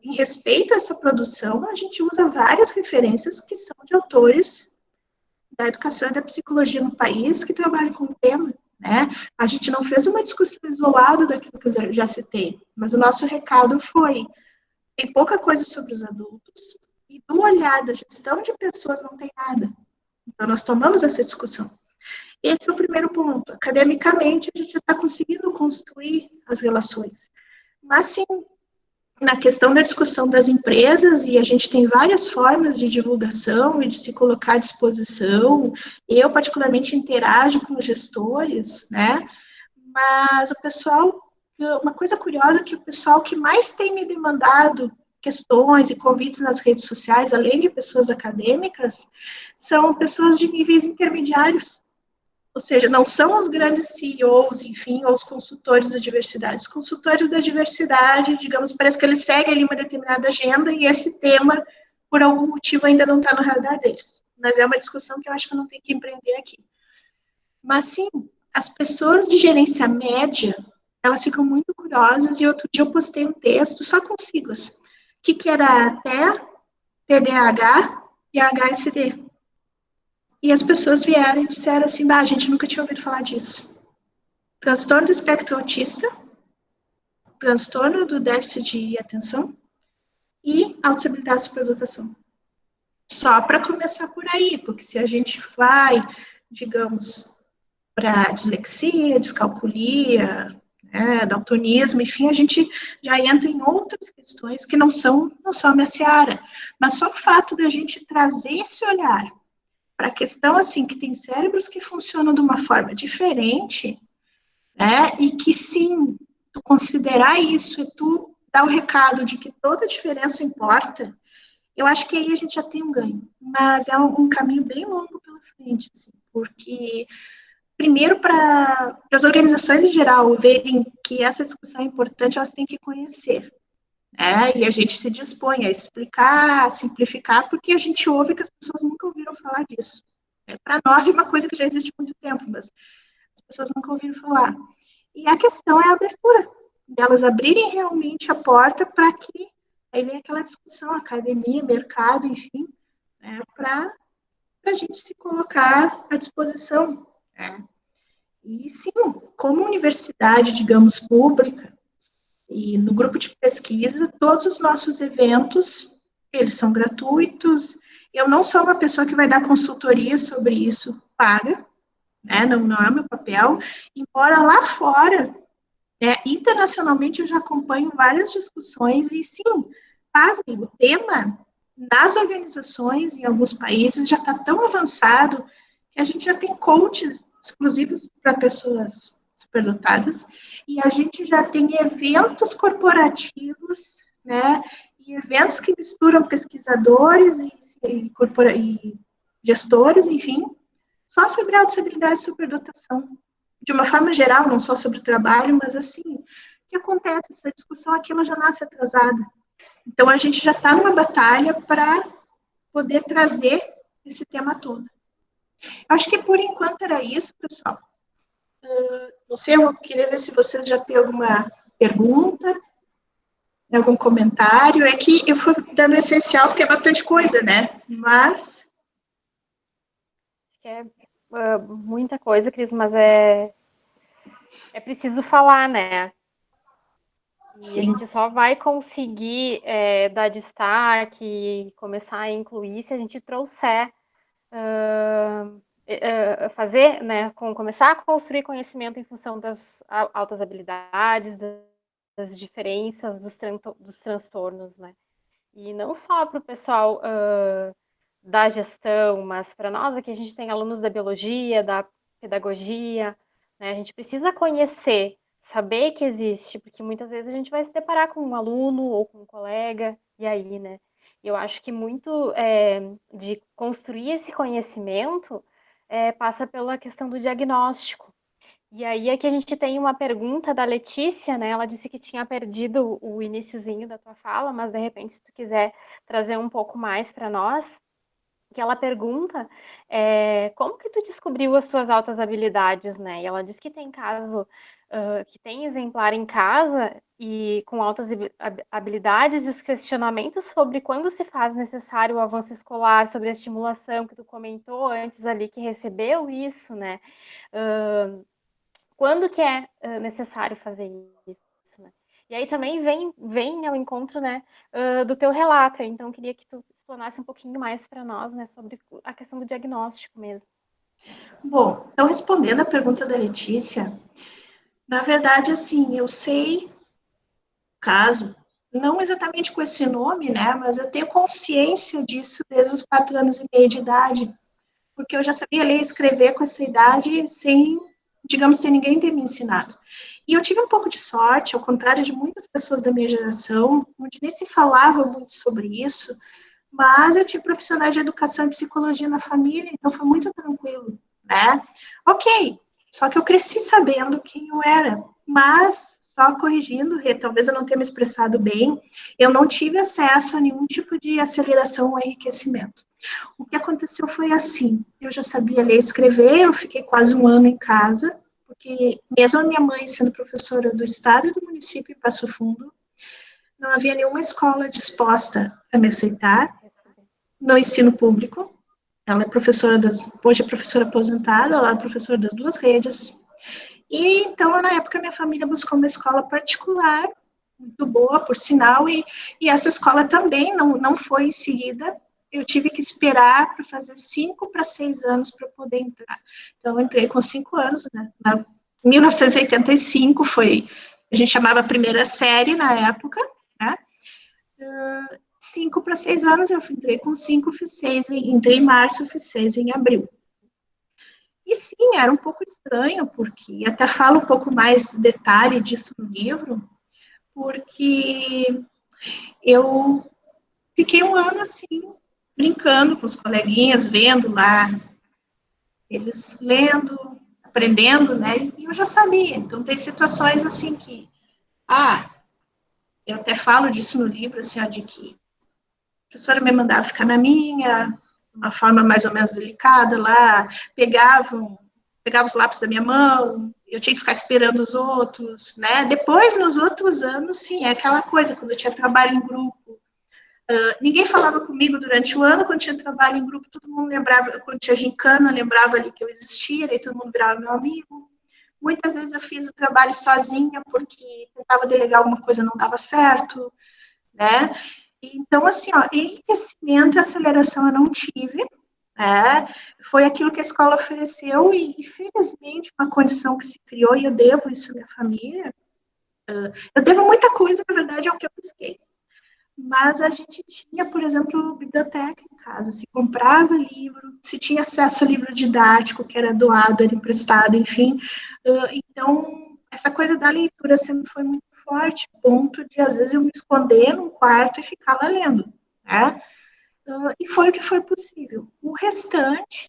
em respeito a essa produção, a gente usa várias referências que são de autores da educação e da psicologia no país que trabalham com o tema. Né? A gente não fez uma discussão isolada daquilo que eu já citei, mas o nosso recado foi: tem pouca coisa sobre os adultos, e do olhar da gestão de pessoas não tem nada. Então, nós tomamos essa discussão. Esse é o primeiro ponto. Academicamente, a gente está conseguindo construir as relações. Mas, sim, na questão da discussão das empresas, e a gente tem várias formas de divulgação e de se colocar à disposição, eu particularmente interajo com os gestores, né, mas o pessoal, uma coisa curiosa é que o pessoal que mais tem me demandado questões e convites nas redes sociais, além de pessoas acadêmicas, são pessoas de níveis intermediários. Ou seja, não são os grandes CEOs, enfim, ou os consultores da diversidade. Os consultores da diversidade, digamos, parece que eles seguem ali uma determinada agenda e esse tema, por algum motivo, ainda não está no radar deles. Mas é uma discussão que eu acho que eu não tenho que empreender aqui. Mas, sim, as pessoas de gerência média, elas ficam muito curiosas, e outro dia eu postei um texto só com siglas. O que era TEA, TDAH e HSD. E as pessoas vieram e disseram assim: a gente nunca tinha ouvido falar disso. Transtorno do espectro autista, transtorno do déficit de atenção e autossabilidade e superdotação. Só para começar por aí, porque se a gente vai, digamos, para dislexia, descalculia, né, daltonismo, enfim, a gente já entra em outras questões que não são a minha seara. Mas só o fato da gente trazer esse olhar para a questão, assim, que tem cérebros que funcionam de uma forma diferente, né, e que, sim, tu considerar isso e tu dar o recado de que toda diferença importa, eu acho que aí a gente já tem um ganho. Mas é um caminho bem longo pela frente, assim, porque, primeiro, para as organizações em geral verem que essa discussão é importante, elas têm que conhecer. E a gente se dispõe a explicar, a simplificar, porque a gente ouve que as pessoas nunca ouviram falar disso. Para nós é uma coisa que já existe há muito tempo, mas as pessoas nunca ouviram falar. E a questão é a abertura, delas abrirem realmente a porta para que, aí vem aquela discussão, academia, mercado, enfim, para a gente se colocar à disposição. E sim, como universidade, digamos, pública, e no grupo de pesquisa, todos os nossos eventos, eles são gratuitos. Eu não sou uma pessoa que vai dar consultoria sobre isso paga, né? Não é meu papel. Embora lá fora, internacionalmente, eu já acompanho várias discussões e, sim, pasmem, o tema das organizações em alguns países já está tão avançado que a gente já tem coaches exclusivos para pessoas superdotadas, e a gente já tem eventos corporativos, né, eventos que misturam pesquisadores e gestores, enfim, só sobre autoestabilidade e superdotação. De uma forma geral, não só sobre o trabalho, mas assim, o que acontece? Essa discussão aqui ela já nasce atrasada. Então, a gente já está numa batalha para poder trazer esse tema todo. Acho que por enquanto era isso, pessoal. Não sei, eu queria ver se vocês já têm alguma pergunta, algum comentário. É que eu fui dando o essencial, porque é bastante coisa, né? Mas... Acho que é muita coisa, Cris, mas é preciso falar, né? E Sim. a gente só vai conseguir dar destaque, começar a incluir se a gente trouxer, fazer, né, começar a construir conhecimento em função das altas habilidades, das diferenças, dos transtornos, né? E não só para o pessoal da gestão, mas para nós aqui a gente tem alunos da biologia, da pedagogia, né? A gente precisa conhecer, saber que existe, porque muitas vezes a gente vai se deparar com um aluno ou com um colega, e aí, né? Eu acho que muito de construir esse conhecimento passa pela questão do diagnóstico. E aí aqui a gente tem uma pergunta da Letícia, né? Ela disse que tinha perdido o iniciozinho da tua fala, mas de repente se tu quiser trazer um pouco mais para nós, que ela pergunta como que tu descobriu as suas altas habilidades, né? E ela diz que tem caso, que tem exemplar em casa e com altas habilidades e os questionamentos sobre quando se faz necessário o avanço escolar, sobre a estimulação que tu comentou antes ali, que recebeu isso, né? Quando que é necessário fazer isso, né? E aí também vem ao encontro, né, do teu relato. Então, queria que tu explanasse um pouquinho mais para nós, né, sobre a questão do diagnóstico mesmo. Bom, então, respondendo a pergunta da Letícia, na verdade, assim, eu sei caso, não exatamente com esse nome, né, mas eu tenho consciência disso desde os 4 anos e meio de idade, porque eu já sabia ler e escrever com essa idade sem, digamos, ter ninguém ter me ensinado. E eu tive um pouco de sorte, ao contrário de muitas pessoas da minha geração, onde nem se falava muito sobre isso, mas eu tive profissionais de educação e psicologia na família, então foi muito tranquilo, né? Ok, só que eu cresci sabendo quem eu era, mas, só corrigindo, talvez eu não tenha me expressado bem, eu não tive acesso a nenhum tipo de aceleração ou enriquecimento. O que aconteceu foi assim, eu já sabia ler e escrever, eu fiquei quase 1 ano em casa, porque mesmo a minha mãe sendo professora do estado e do município em Passo Fundo, não havia nenhuma escola disposta a me aceitar no ensino público. Ela é professora hoje é professora aposentada, ela é professora das 2 redes. E então, na época, minha família buscou uma escola particular, muito boa, por sinal, e essa escola também não foi em seguida. Eu tive que esperar para fazer 5 para 6 anos para poder entrar. Então, eu entrei com 5 anos, né? Em 1985 a gente chamava a primeira série na época, né? 5 para 6 anos, eu entrei com 5, fiz 6, entrei em março, fiz 6 em abril. E sim, era um pouco estranho, porque até falo um pouco mais detalhe disso no livro, porque eu fiquei 1 ano assim, brincando com os coleguinhas, vendo lá, eles lendo, aprendendo, né, e eu já sabia. Então, tem situações assim que, eu até falo disso no livro, assim, de que a professora me mandava ficar na minha, uma forma mais ou menos delicada lá, pegava os lápis da minha mão, eu tinha que ficar esperando os outros, né? Depois, nos outros anos, sim, é aquela coisa, quando eu tinha trabalho em grupo, ninguém falava comigo durante o ano, quando tinha trabalho em grupo, todo mundo lembrava, quando tinha gincana, lembrava ali que eu existia, e todo mundo virava meu amigo. Muitas vezes eu fiz o trabalho sozinha, porque tentava delegar alguma coisa, não dava certo, né? Então, assim, enriquecimento e aceleração eu não tive, foi aquilo que a escola ofereceu e, felizmente, uma condição que se criou, e eu devo isso à minha família. Eu devo muita coisa, na verdade, ao que eu busquei. Mas a gente tinha, por exemplo, biblioteca em casa, se comprava livro, se tinha acesso a livro didático, que era doado, era emprestado, enfim. Então, essa coisa da leitura sempre foi muito forte, a ponto de, às vezes, eu me esconder num quarto e ficar lá lendo, né? E foi o que foi possível. O restante,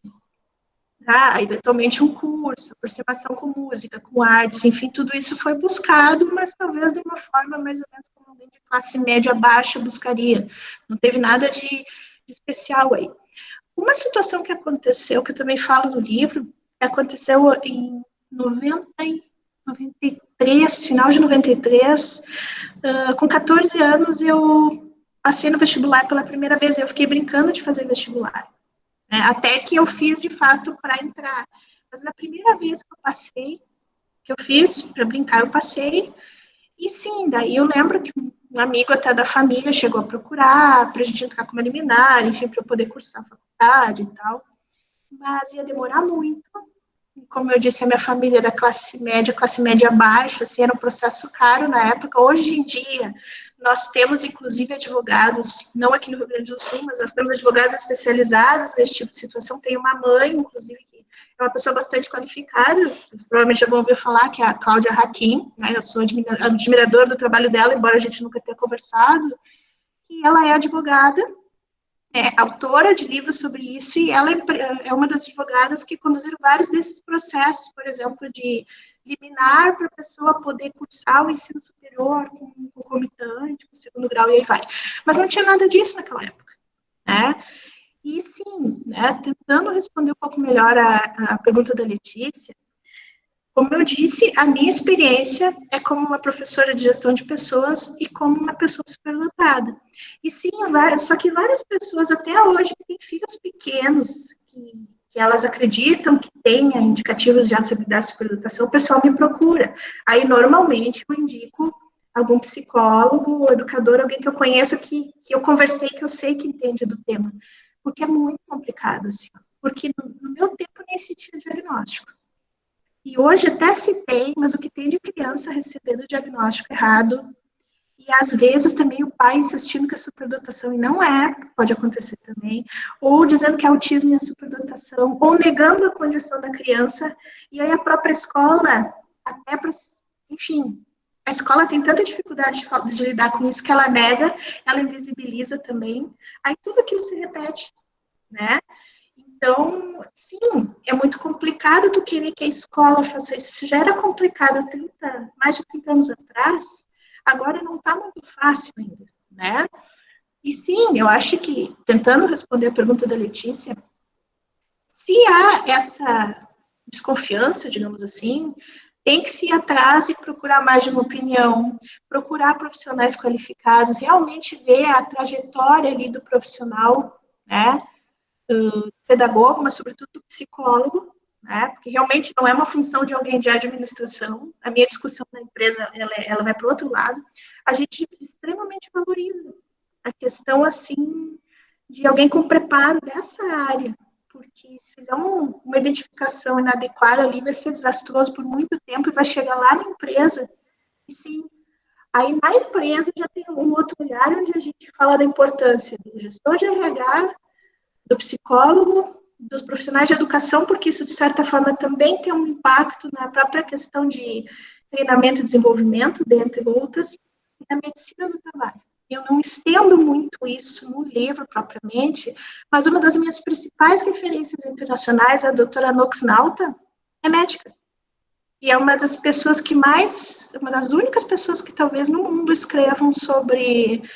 tá? Eventualmente um curso, aproximação com música, com artes, enfim, tudo isso foi buscado, mas talvez de uma forma mais ou menos como alguém de classe média baixa buscaria. Não teve nada de especial aí. Uma situação que aconteceu, que eu também falo no livro, aconteceu em 93, final de 93, com 14 anos eu passei no vestibular pela primeira vez, eu fiquei brincando de fazer vestibular, né, até que eu fiz de fato para entrar, mas na primeira vez que eu passei, que eu fiz para brincar, eu passei, e sim, daí eu lembro que um amigo até da família chegou a procurar para a gente entrar como liminar, enfim, para eu poder cursar a faculdade e tal, mas ia demorar muito. Como eu disse, a minha família era classe média baixa, assim, era um processo caro na época. Hoje em dia, nós temos, inclusive, advogados, não aqui no Rio Grande do Sul, mas nós temos advogados especializados nesse tipo de situação. Tem uma mãe, inclusive, que é uma pessoa bastante qualificada, vocês provavelmente já vão ouvir falar, que é a Cláudia Hakim, né? Eu sou admirador do trabalho dela, embora a gente nunca tenha conversado, que ela é advogada, autora de livros sobre isso, e ela é uma das advogadas que conduziram vários desses processos, por exemplo, de liminar para a pessoa poder cursar o ensino superior com concomitante, com segundo grau, e aí vai. Mas não tinha nada disso naquela época, né? E sim, né, tentando responder um pouco melhor a pergunta da Letícia, como eu disse, a minha experiência é como uma professora de gestão de pessoas e como uma pessoa superdotada. E sim, só que várias pessoas até hoje têm filhos pequenos que elas acreditam que tenha indicativos de habilidade de superdotação, o pessoal me procura. Aí, normalmente, eu indico algum psicólogo, educador, alguém que eu conheço, que eu conversei, que eu sei que entende do tema. Porque é muito complicado, assim. Porque no meu tempo nem existia diagnóstico. E hoje até se tem, mas o que tem de criança recebendo o diagnóstico errado, e às vezes também o pai insistindo que é superdotação e não é, pode acontecer também, ou dizendo que é autismo e é superdotação, ou negando a condição da criança, e aí a própria escola, até para, enfim, a escola tem tanta dificuldade de lidar com isso que ela nega, ela invisibiliza também, aí tudo aquilo se repete, né? Então, sim, é muito complicado tu querer que a escola faça isso. Isso já era complicado mais de 30 anos atrás, agora não está muito fácil ainda, né? E sim, eu acho que, tentando responder a pergunta da Letícia, se há essa desconfiança, digamos assim, tem que se ir atrás e procurar mais de uma opinião, procurar profissionais qualificados, realmente ver a trajetória ali do profissional, né? Pedagogo, mas sobretudo do psicólogo, né? Porque realmente não é uma função de alguém de administração. A minha discussão na empresa, ela vai para o outro lado. A gente extremamente valoriza a questão, assim, de alguém com preparo dessa área, porque se fizer uma identificação inadequada ali, vai ser desastroso por muito tempo e vai chegar lá na empresa, e sim, aí na empresa já tem um outro olhar onde a gente fala da importância do gestor de RH, do psicólogo, dos profissionais de educação, porque isso, de certa forma, também tem um impacto na própria questão de treinamento e desenvolvimento, dentre outras, e da medicina do trabalho. Eu não estendo muito isso no livro, propriamente, mas uma das minhas principais referências internacionais, a doutora Nox Nauta, é médica. E é uma das pessoas que uma das únicas pessoas que talvez no mundo escrevam sobre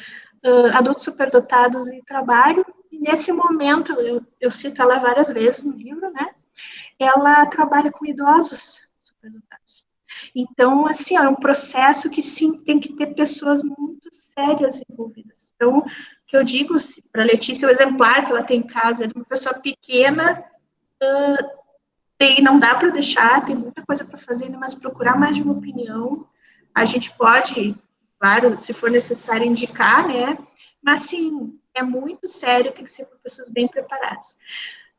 adultos superdotados e trabalho. E nesse momento, eu cito ela várias vezes no livro, né? Ela trabalha com idosos superdotados. Então, assim, é um processo que sim, tem que ter pessoas muito sérias envolvidas. Então, o que eu digo para a Letícia, o exemplar que ela tem em casa é de uma pessoa pequena, não dá para deixar, tem muita coisa para fazer, mas procurar mais de uma opinião. A gente pode, claro, se for necessário, indicar, né? Mas, sim, é muito sério, tem que ser por pessoas bem preparadas.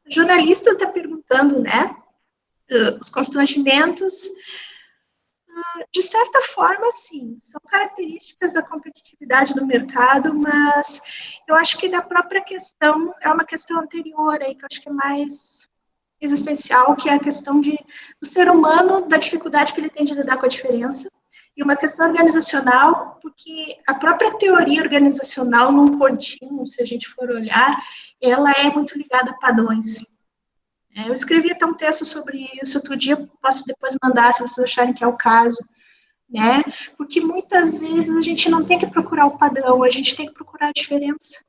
O jornalista está perguntando, né? Os constrangimentos, de certa forma, sim, são características da competitividade do mercado, mas eu acho que da própria questão, é uma questão anterior aí, que eu acho que é mais existencial, que é a questão do ser humano, da dificuldade que ele tem de lidar com a diferença, E uma questão organizacional, porque a própria teoria organizacional, num contínuo, se a gente for olhar, ela é muito ligada a padrões. Eu escrevi até um texto sobre isso outro dia, posso depois mandar, se vocês acharem que é o caso, né? Porque muitas vezes a gente não tem que procurar o padrão, a gente tem que procurar a diferença.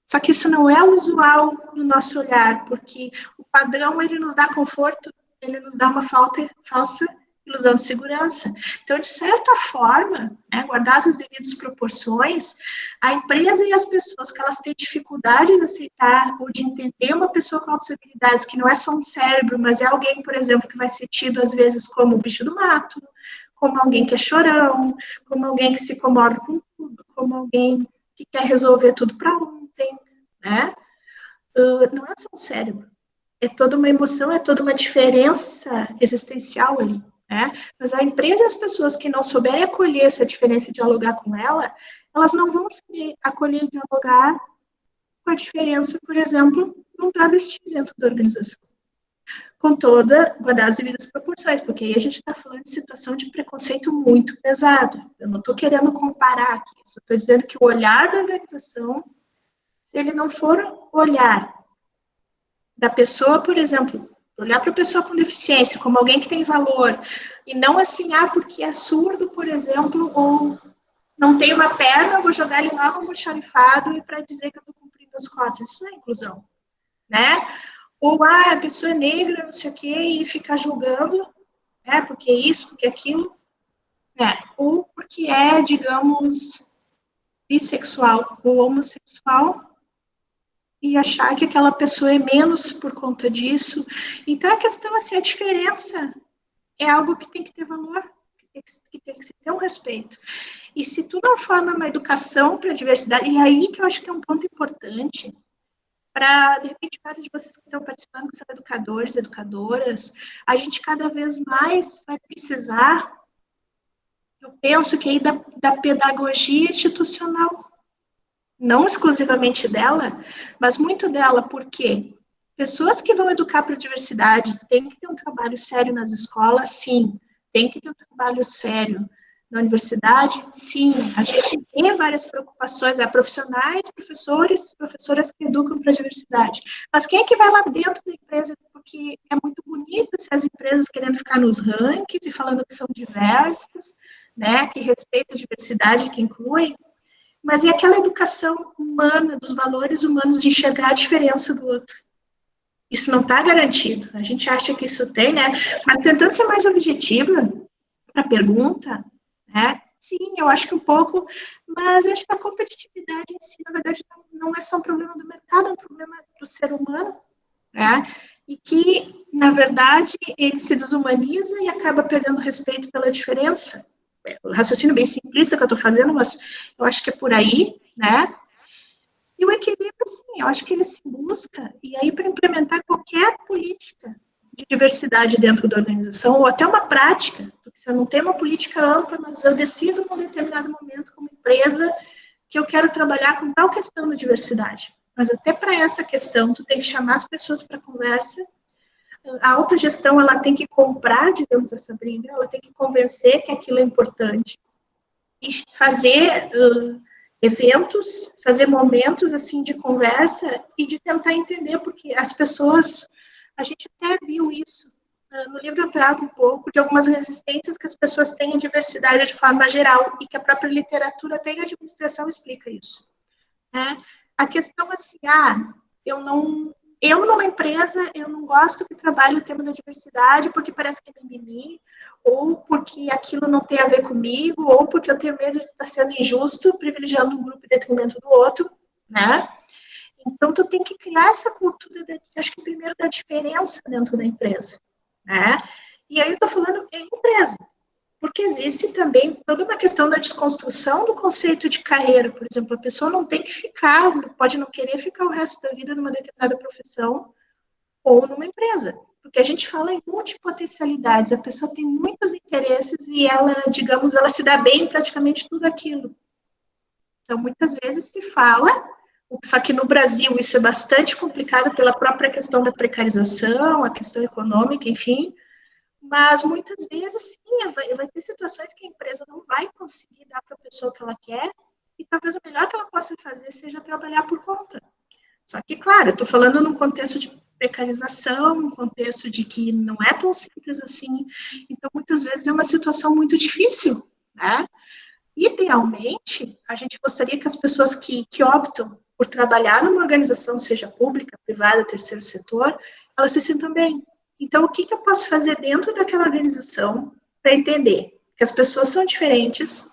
Só que isso não é usual no nosso olhar, porque o padrão, ele nos dá conforto, ele nos dá uma falsa ilusão de segurança. Então, de certa forma, né, guardadas as devidas proporções, a empresa e as pessoas que elas têm dificuldade de aceitar ou de entender uma pessoa com altas habilidades, que não é só um cérebro, mas é alguém, por exemplo, que vai ser tido às vezes como o bicho do mato, como alguém que é chorão, como alguém que se comove com tudo, como alguém que quer resolver tudo para ontem, né? Não é só o cérebro, é toda uma emoção, é toda uma diferença existencial ali, né? Mas a empresa e as pessoas que não souberem acolher essa diferença e dialogar com ela, elas não vão saber acolher e dialogar com a diferença, por exemplo, num travesti dentro da organização. Com toda, guardar as devidas proporções, porque aí a gente está falando de situação de preconceito muito pesado. Eu não estou querendo comparar aqui, só estou dizendo que o olhar da organização, se ele não for olhar da pessoa, por exemplo, olhar para a pessoa com deficiência como alguém que tem valor, e não assim, porque é surdo, por exemplo, ou não tem uma perna, vou jogar ele lá no almoxarifado e para dizer que eu estou cumprindo as cotas. Isso não é inclusão, né? Ou, a pessoa é negra, não sei o quê, e ficar julgando, né, porque isso, porque aquilo, né? Ou porque é, digamos, bissexual ou homossexual, e achar que aquela pessoa é menos por conta disso. Então, a questão, assim, a diferença é algo que tem que ter valor, que tem que ter um respeito. E se tu não forma uma educação para a diversidade, e aí que eu acho que é um ponto importante, para, de repente, vários de vocês que estão participando, que são educadores, educadoras, a gente cada vez mais vai precisar, eu penso que aí da pedagogia institucional, não exclusivamente dela, mas muito dela, porque pessoas que vão educar para a diversidade têm que ter um trabalho sério nas escolas, sim, tem que ter um trabalho sério na universidade, sim, a gente tem várias preocupações, profissionais, professores, professoras que educam para a diversidade, mas quem é que vai lá dentro da empresa, porque é muito bonito se as empresas querendo ficar nos rankings e falando que são diversas, né, que respeitam a diversidade, que incluem, mas é aquela educação humana, dos valores humanos, de enxergar a diferença do outro. Isso não está garantido. A gente acha que isso tem, né? Mas tentando ser mais objetiva para a pergunta, né? Sim, eu acho que um pouco, mas eu acho que a competitividade em si, na verdade, não é só um problema do mercado, é um problema do ser humano, né? E que, na verdade, ele se desumaniza e acaba perdendo respeito pela diferença. O raciocínio bem simplista que eu estou fazendo, mas eu acho que é por aí, né? E o equilíbrio, sim, eu acho que ele se busca, e aí para implementar qualquer política de diversidade dentro da organização, ou até uma prática, porque se eu não tenho uma política ampla, mas eu decido num determinado momento como empresa que eu quero trabalhar com tal questão da diversidade. Mas até para essa questão, tu tem que chamar as pessoas para conversa. A autogestão, ela tem que comprar, digamos, essa briga, ela tem que convencer que aquilo é importante e fazer eventos, fazer momentos, assim, de conversa e de tentar entender, porque as pessoas, a gente até viu isso, no livro eu trago um pouco de algumas resistências que as pessoas têm à diversidade de forma geral e que a própria literatura, até em administração, explica isso, né? A questão, assim, eu, numa empresa, eu não gosto que trabalhe o tema da diversidade porque parece que é mimimi, ou porque aquilo não tem a ver comigo, ou porque eu tenho medo de estar sendo injusto, privilegiando um grupo em detrimento do outro, né? Então, tu tem que criar essa cultura, acho que primeiro da diferença dentro da empresa, né? E aí eu estou falando em empresa, porque existe também toda uma questão da desconstrução do conceito de carreira. Por exemplo, a pessoa não tem que ficar, pode não querer ficar o resto da vida numa determinada profissão ou numa empresa. Porque a gente fala em multipotencialidades, a pessoa tem muitos interesses e ela, digamos, ela se dá bem em praticamente tudo aquilo. Então, muitas vezes se fala, só que no Brasil isso é bastante complicado pela própria questão da precarização, a questão econômica, enfim, Mas muitas vezes, sim, vai ter situações que a empresa não vai conseguir dar para a pessoa que ela quer, e talvez o melhor que ela possa fazer seja trabalhar por conta. Só que, claro, eu estou falando num contexto de precarização, num contexto de que não é tão simples assim, então muitas vezes é uma situação muito difícil, né? Idealmente, a gente gostaria que as pessoas que optam por trabalhar numa organização, seja pública, privada, terceiro setor, elas se sintam bem. Então, o que eu posso fazer dentro daquela organização para entender que as pessoas são diferentes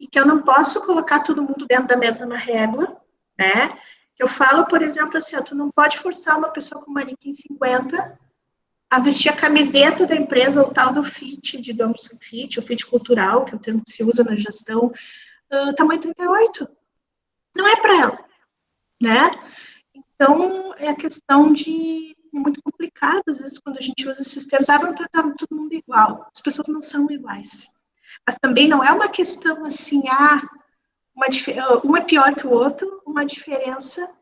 e que eu não posso colocar todo mundo dentro da mesma régua, né? Eu falo, por exemplo, assim, ó, tu não pode forçar uma pessoa com manequim 50 a vestir a camiseta da empresa, ou tal do fit, digamos, fit, o fit cultural, que é o termo que se usa na gestão, tamanho 38. Não é para ela, né? Então, é a questão de... É muito complicado, às vezes, quando a gente usa esses termos, vamos tratar todo mundo igual. As pessoas não são iguais. Mas também não é uma questão assim, um é pior que o outro, uma diferença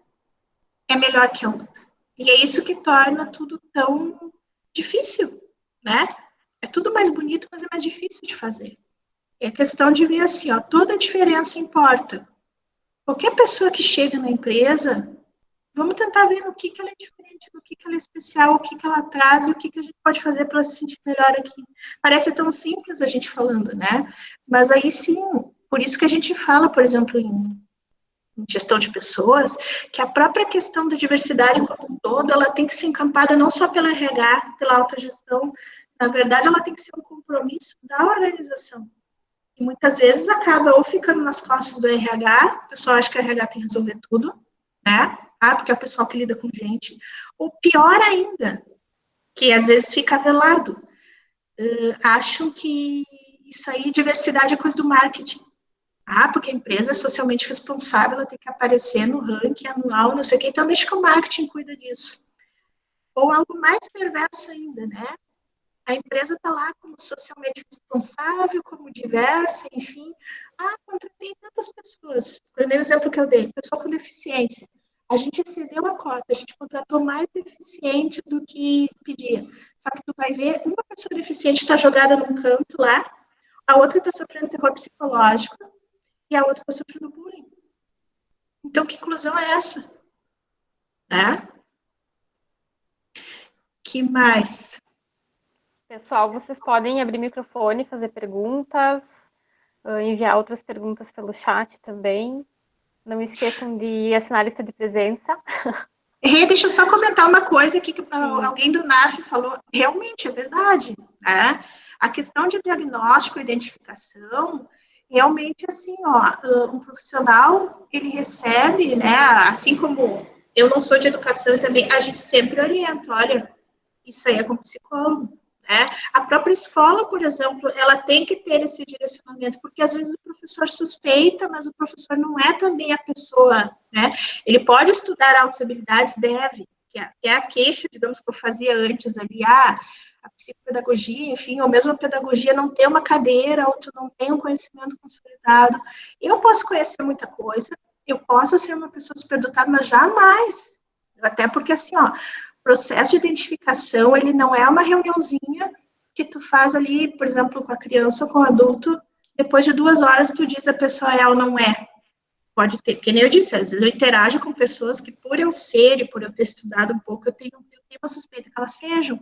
é melhor que a outra. E é isso que torna tudo tão difícil, né? É tudo mais bonito, mas é mais difícil de fazer. É questão de ver assim, ó, toda a diferença importa. Qualquer pessoa que chega na empresa, vamos tentar ver no que ela é diferente, no que ela é especial, o que ela traz e o que a gente pode fazer para ela se sentir melhor aqui. Parece tão simples a gente falando, né? Mas aí sim, por isso que a gente fala, por exemplo, em gestão de pessoas, que a própria questão da diversidade como um todo, ela tem que ser encampada não só pela RH, pela autogestão, na verdade, ela tem que ser um compromisso da organização. E muitas vezes acaba ou ficando nas costas do RH, o pessoal acha que o RH tem que resolver tudo, né? Porque é o pessoal que lida com gente. Ou pior ainda, que às vezes fica velado, acham que isso aí, diversidade é coisa do marketing. Porque a empresa é socialmente responsável, ela tem que aparecer no ranking anual, não sei o quê, então deixa que o marketing cuida disso. Ou algo mais perverso ainda, né? A empresa está lá como socialmente responsável, como diversa, enfim. Contratei tantas pessoas. O primeiro exemplo que eu dei, pessoal com deficiência. A gente excedeu a cota, a gente contratou mais deficientes do que pedia. Só que tu vai ver, uma pessoa deficiente está jogada num canto lá, a outra está sofrendo terror psicológico, e a outra está sofrendo bullying. Então, que inclusão é essa? Que mais? Pessoal, vocês podem abrir o microfone, fazer perguntas, enviar outras perguntas pelo chat também. Não esqueçam de assinar a lista de presença. Deixa eu só comentar uma coisa aqui que alguém do NAF falou. Realmente, é verdade. Né? A questão de diagnóstico e identificação, realmente, assim, um profissional, ele recebe, né, assim como eu não sou de educação também, a gente sempre orienta, olha, isso aí é com psicólogo. Né? A própria escola, por exemplo, ela tem que ter esse direcionamento, porque às vezes o professor suspeita, mas o professor não é também a pessoa, né? Ele pode estudar altas habilidades, deve, que é a queixa, digamos, que eu fazia antes ali, a psicopedagogia, enfim, ou mesmo a pedagogia não ter uma cadeira, ou tu não tem um conhecimento consolidado. Eu posso conhecer muita coisa, eu posso ser uma pessoa superdotada, mas jamais, até porque assim, processo de identificação, ele não é uma reuniãozinha que tu faz ali, por exemplo, com a criança ou com o adulto, depois de 2 horas tu diz a pessoa é ou não é. Pode ter, que nem eu disse, às vezes eu interajo com pessoas que por eu ser e por eu ter estudado um pouco, eu tenho uma suspeita que elas sejam.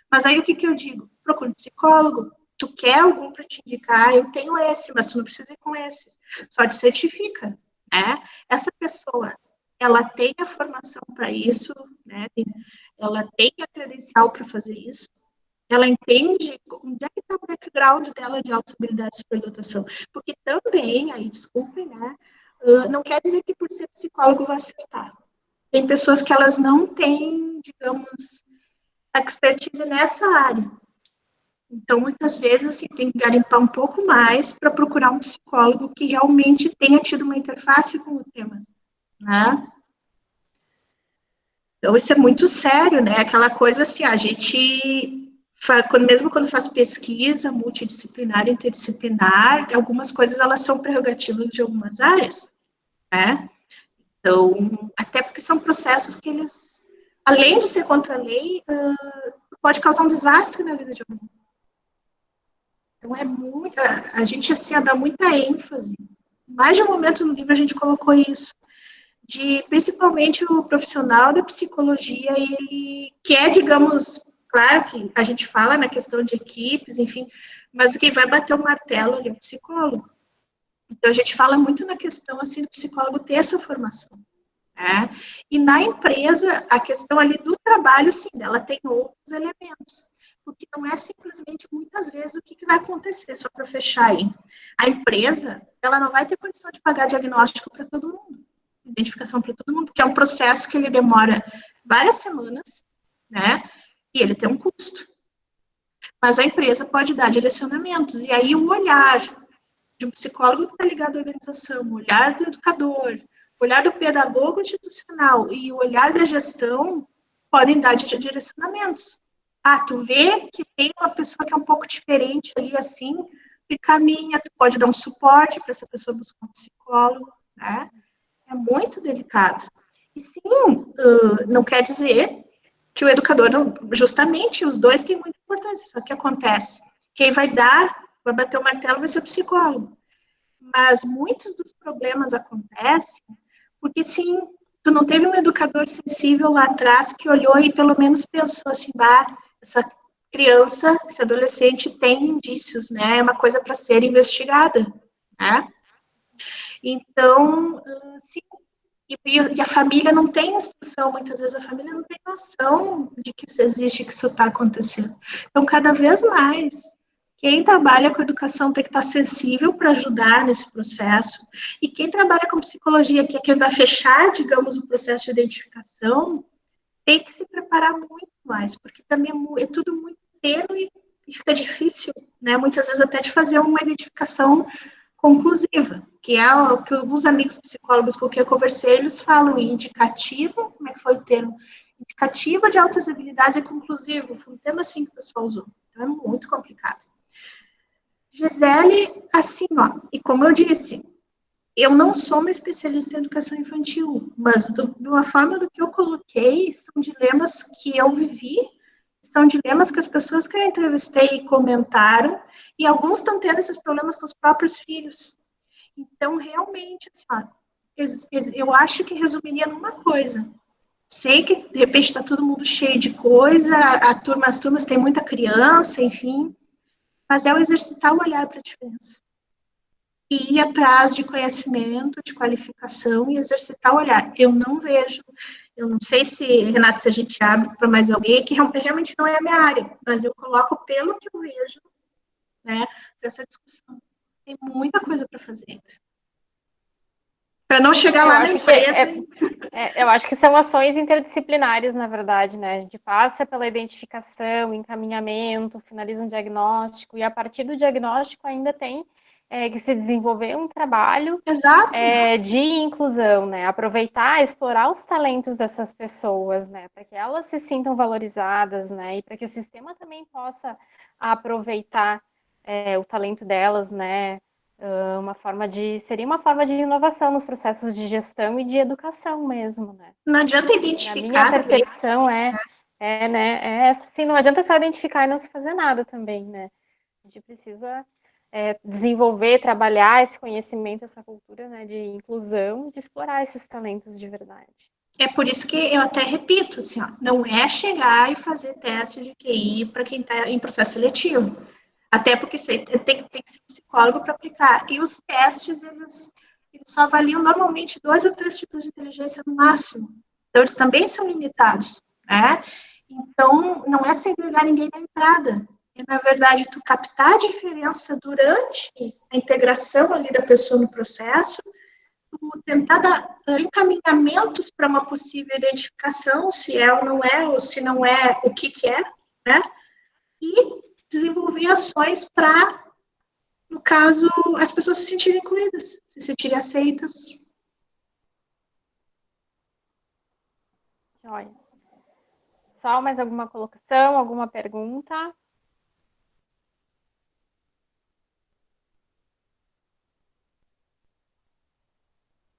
Mas aí o que eu digo? Procura um psicólogo. Tu quer algum para te indicar? Eu tenho esse, mas tu não precisa ir com esse. Só te certifica, né? Essa pessoa, ela tem a formação para isso, né? Ela tem a credencial para fazer isso, ela entende onde é que está o background dela de autossustentabilidade e superdotação. Porque também, aí, desculpem, né, não quer dizer que por ser psicólogo vai acertar. Tem pessoas que elas não têm, digamos, expertise nessa área. Então, muitas vezes, assim, tem que garimpar um pouco mais para procurar um psicólogo que realmente tenha tido uma interface com o tema, né? Então, isso é muito sério, né? Aquela coisa assim, a gente, mesmo quando faz pesquisa multidisciplinar, interdisciplinar, algumas coisas elas são prerrogativas de algumas áreas, né? Então, até porque são processos que eles, além de ser contra a lei, pode causar um desastre na vida de alguém, Então, é muito, a gente, assim, dá muita ênfase. Mais de um momento no livro a gente colocou isso, de principalmente o profissional da psicologia, ele quer, digamos, claro que a gente fala na questão de equipes, enfim, mas quem vai bater o martelo ali é o psicólogo. Então, a gente fala muito na questão, assim, do psicólogo ter essa formação, né? E na empresa, a questão ali do trabalho, sim, ela tem outros elementos, porque não é simplesmente, muitas vezes, o que vai acontecer, só para fechar aí. A empresa, ela não vai ter condição de pagar diagnóstico para todo mundo, identificação para todo mundo, porque é um processo que ele demora várias semanas, né? E ele tem um custo. Mas a empresa pode dar direcionamentos, e aí o olhar de um psicólogo que está ligado à organização, o olhar do educador, o olhar do pedagogo institucional e o olhar da gestão podem dar direcionamentos. Ah, tu vê que tem uma pessoa que é um pouco diferente ali, assim, e caminha, tu pode dar um suporte para essa pessoa buscar um psicólogo, né? É muito delicado. E sim, não quer dizer que o educador, justamente, os dois têm muita importância, só que acontece, quem vai bater o martelo vai ser o psicólogo. Mas muitos dos problemas acontecem porque, sim, tu não teve um educador sensível lá atrás que olhou e pelo menos pensou assim, essa criança, esse adolescente tem indícios, né? É uma coisa para ser investigada, né? Então, sim, e a família não tem instrução, muitas vezes a família não tem noção de que isso existe, que isso está acontecendo. Então, cada vez mais, quem trabalha com educação tem que estar sensível para ajudar nesse processo, e quem trabalha com psicologia, que é quem vai fechar, digamos, o processo de identificação, tem que se preparar muito mais, porque também é tudo muito tênue e fica difícil, né, muitas vezes até de fazer uma identificação conclusiva, que é o que alguns amigos psicólogos com quem eu conversei, eles falam em indicativo, como é que foi o termo? Indicativo de altas habilidades e conclusivo, foi um termo assim que o pessoal usou, então é muito complicado. Gisele, assim, ó, e como eu disse, eu não sou uma especialista em educação infantil, mas de uma forma do que eu coloquei, são dilemas que eu vivi, são dilemas que as pessoas que eu entrevistei comentaram, e alguns estão tendo esses problemas com os próprios filhos. Então, realmente, assim, ó, eu acho que resumiria numa coisa. Sei que, de repente, está todo mundo cheio de coisa, as turmas têm muita criança, enfim, mas é o exercitar o olhar para a diferença. E ir atrás de conhecimento, de qualificação e exercitar o olhar. Eu não vejo, eu não sei se, Renato, se a gente abre para mais alguém, que realmente não é a minha área, mas eu coloco pelo que eu vejo, né, dessa discussão. Tem muita coisa para fazer. Para não chegar lá na empresa. Eu acho que são ações interdisciplinares, na verdade, né? A gente passa pela identificação, encaminhamento, finaliza um diagnóstico, e a partir do diagnóstico ainda tem que se desenvolver um trabalho de inclusão, né? Aproveitar, explorar os talentos dessas pessoas, né? Para que elas se sintam valorizadas, né? E para que o sistema também possa aproveitar o talento delas, né? Seria uma forma de inovação nos processos de gestão e de educação mesmo, né? Não adianta identificar. A minha percepção né? Assim, não adianta só identificar e não se fazer nada também, né? A gente precisa desenvolver, trabalhar esse conhecimento, essa cultura, né, de inclusão, de explorar esses talentos de verdade. É por isso que eu até repito, assim, ó, não é chegar e fazer teste de QI para quem está em processo seletivo. Até porque tem que ser psicólogo para aplicar. E os testes, eles só avaliam normalmente 2 ou 3 tipos de inteligência no máximo. Então, eles também são limitados, né? Então, não é sem olhar ninguém na entrada. É, na verdade, tu captar a diferença durante a integração ali da pessoa no processo, tu tentar dar encaminhamentos para uma possível identificação, se é ou não é, ou se não é, o que é, né? E desenvolver ações para, no caso, as pessoas se sentirem incluídas, se sentirem aceitas. Olha. Só mais alguma colocação, alguma pergunta?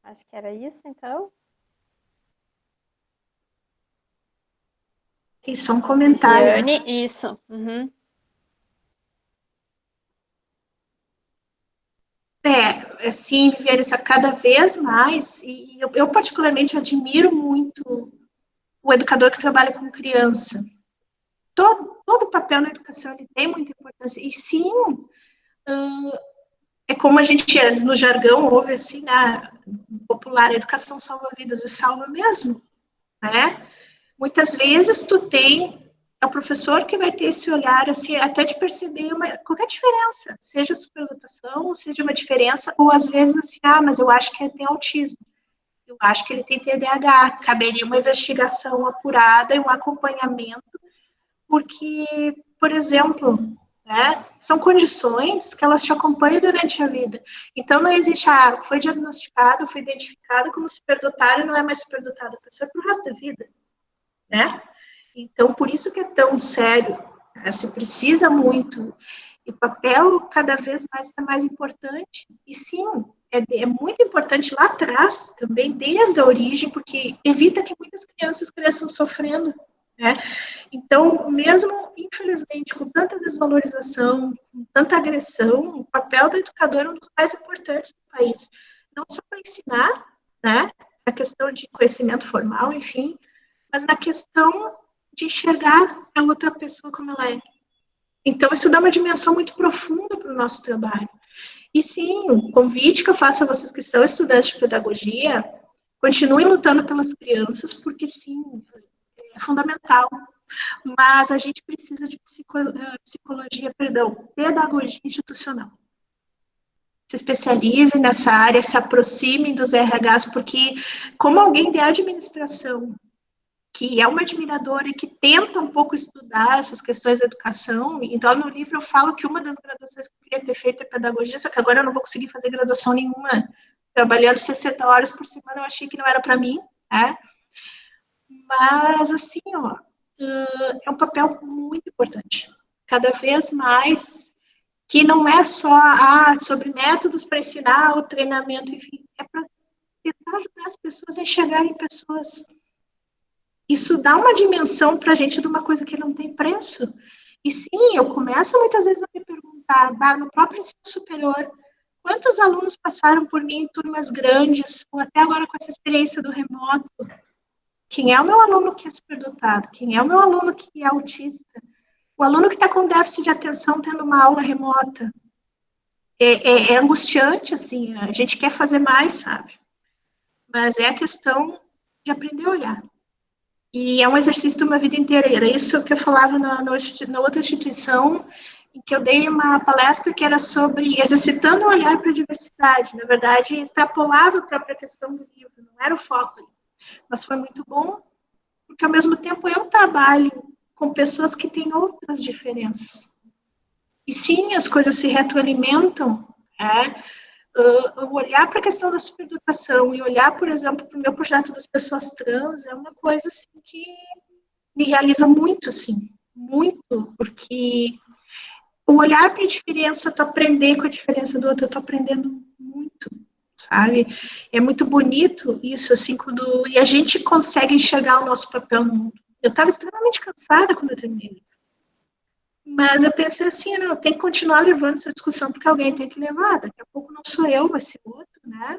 Acho que era isso, então. E só um comentário. Viviane, isso. Uhum. assim, Viviane, cada vez mais, e eu particularmente admiro muito o educador que trabalha com criança. Todo o papel na educação ele tem muita importância. E sim, é como a gente, no jargão, ouve assim, na popular, a educação salva vidas e salva mesmo, né? Muitas vezes é o professor que vai ter esse olhar, assim, até de perceber qualquer diferença, seja superdotação, seja uma diferença, ou às vezes assim, mas eu acho que ele tem autismo, eu acho que ele tem TDAH, caberia uma investigação apurada e um acompanhamento, porque, por exemplo, né, são condições que elas te acompanham durante a vida. Então, não existe, foi diagnosticado, foi identificado como superdotado e não é mais superdotado, a pessoa é para o resto da vida, né? Então, por isso que é tão sério, né? Se precisa muito, e o papel cada vez mais está mais importante, e sim, é muito importante lá atrás, também desde a origem, porque evita que muitas crianças cresçam sofrendo, né? Então, mesmo, infelizmente, com tanta desvalorização, com tanta agressão, o papel do educador é um dos mais importantes do país. Não só para ensinar, né, a questão de conhecimento formal, enfim, mas na questão de enxergar a outra pessoa como ela é. Então, isso dá uma dimensão muito profunda para o nosso trabalho. E sim, o convite que eu faço a vocês que são estudantes de pedagogia, continuem lutando pelas crianças, porque sim, é fundamental. Mas a gente precisa de pedagogia institucional. Se especialize nessa área, se aproximem dos RHs, porque como alguém de administração, que é uma admiradora e que tenta um pouco estudar essas questões da educação, então no livro eu falo que uma das graduações que eu queria ter feito é pedagogia, só que agora eu não vou conseguir fazer graduação nenhuma, trabalhando 60 horas por semana, eu achei que não era para mim, né? Mas, assim, é um papel muito importante. Cada vez mais, que não é só sobre métodos para ensinar, o treinamento, enfim, é para tentar ajudar as pessoas a enxergarem pessoas. Isso dá uma dimensão para a gente de uma coisa que não tem preço. E sim, eu começo muitas vezes a me perguntar, no próprio ensino superior, quantos alunos passaram por mim em turmas grandes, ou até agora com essa experiência do remoto? Quem é o meu aluno que é superdotado? Quem é o meu aluno que é autista? O aluno que está com déficit de atenção tendo uma aula remota. É angustiante, assim, a gente quer fazer mais, sabe? Mas é a questão de aprender a olhar. E é um exercício de uma vida inteira. Era isso que eu falava na outra instituição, em que eu dei uma palestra que era sobre exercitando o olhar para a diversidade. Na verdade, extrapolava a própria questão do livro, não era o foco ali. Mas foi muito bom, porque ao mesmo tempo eu trabalho com pessoas que têm outras diferenças. E sim, as coisas se retroalimentam, olhar para a questão da superdotação e olhar, por exemplo, para o meu projeto das pessoas trans é uma coisa assim, que me realiza muito, assim, muito, porque o olhar para a diferença, tu aprender com a diferença do outro, eu tô aprendendo muito, sabe? É muito bonito isso, assim, e a gente consegue enxergar o nosso papel no mundo. Eu estava extremamente cansada quando eu terminei. Mas eu pensei assim, eu tenho que continuar levando essa discussão, porque alguém tem que levar. Daqui a pouco não sou eu, vai ser outro, né?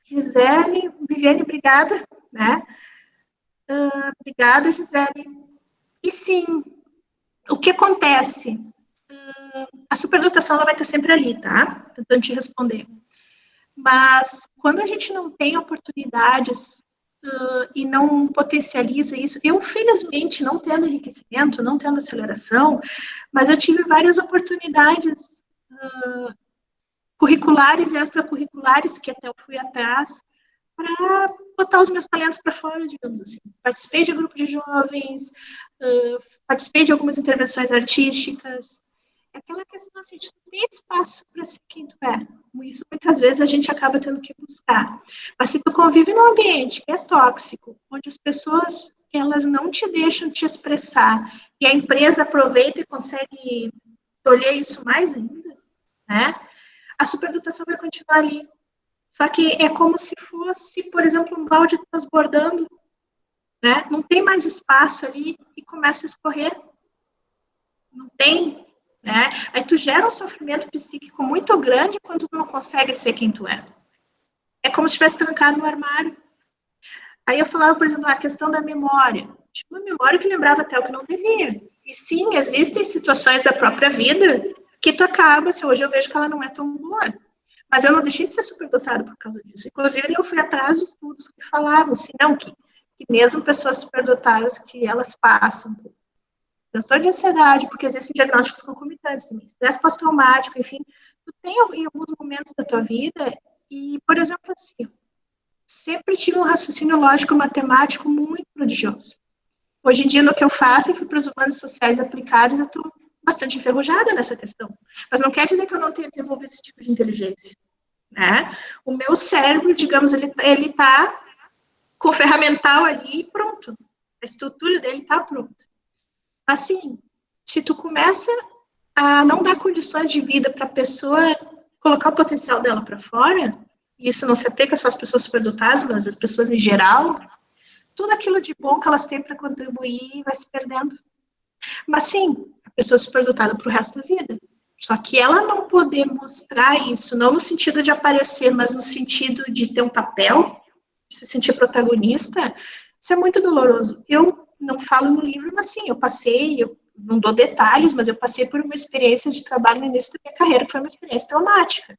Gisele, Viviane, obrigada, né? Obrigada, Gisele. E sim, o que acontece? A superdotação ela vai estar sempre ali, tá? Tentando te responder. Mas quando a gente não tem oportunidades e não potencializa isso, eu, felizmente, não tendo enriquecimento, não tendo aceleração, mas eu tive várias oportunidades curriculares e extracurriculares, que até eu fui atrás, para botar os meus talentos para fora, digamos assim. Participei de grupo de jovens, participei de algumas intervenções artísticas. É aquela questão assim, de não ter espaço para ser quem tu é. Isso muitas vezes a gente acaba tendo que buscar. Mas se tu convive num ambiente que é tóxico, onde as pessoas elas não te deixam te expressar, e a empresa aproveita e consegue tolher isso mais ainda, né? A superdotação vai continuar ali. Só que é como se fosse, por exemplo, um balde transbordando, né? Não tem mais espaço ali e começa a escorrer. Não tem né? Aí tu gera um sofrimento psíquico muito grande quando tu não consegue ser quem tu é. É como se estivesse trancado no armário. Aí eu falava, por exemplo, a questão da memória. Tinha uma memória que lembrava até o que não devia. E sim, existem situações da própria vida que tu acaba, assim, hoje eu vejo que ela não é tão boa. Mas eu não deixei de ser superdotado por causa disso. Inclusive, eu fui atrás de estudos que falavam, assim, não, que mesmo pessoas superdotadas, que elas passam por transtorno de ansiedade, porque existem diagnósticos concomitantes também, estresse pós-traumático, enfim, tu tem em alguns momentos da tua vida, e, por exemplo, assim, sempre tive um raciocínio lógico matemático muito prodigioso. Hoje em dia, no que eu faço, eu fui para os humanos sociais aplicados, eu estou bastante enferrujada nessa questão. Mas não quer dizer que eu não tenha desenvolvido esse tipo de inteligência, né? O meu cérebro, digamos, ele está com o ferramental ali e pronto. A estrutura dele está pronta. Assim, se tu começa a não dar condições de vida para a pessoa colocar o potencial dela para fora, e isso não se aplica só às pessoas superdotadas, mas às pessoas em geral, tudo aquilo de bom que elas têm para contribuir vai se perdendo. Mas sim, a pessoa é superdotada para o resto da vida. Só que ela não poder mostrar isso, não no sentido de aparecer, mas no sentido de ter um papel, de se sentir protagonista, isso é muito doloroso. Eu não falo no livro, mas sim, eu passei, eu não dou detalhes, mas eu passei por uma experiência de trabalho no início da minha carreira, que foi uma experiência traumática.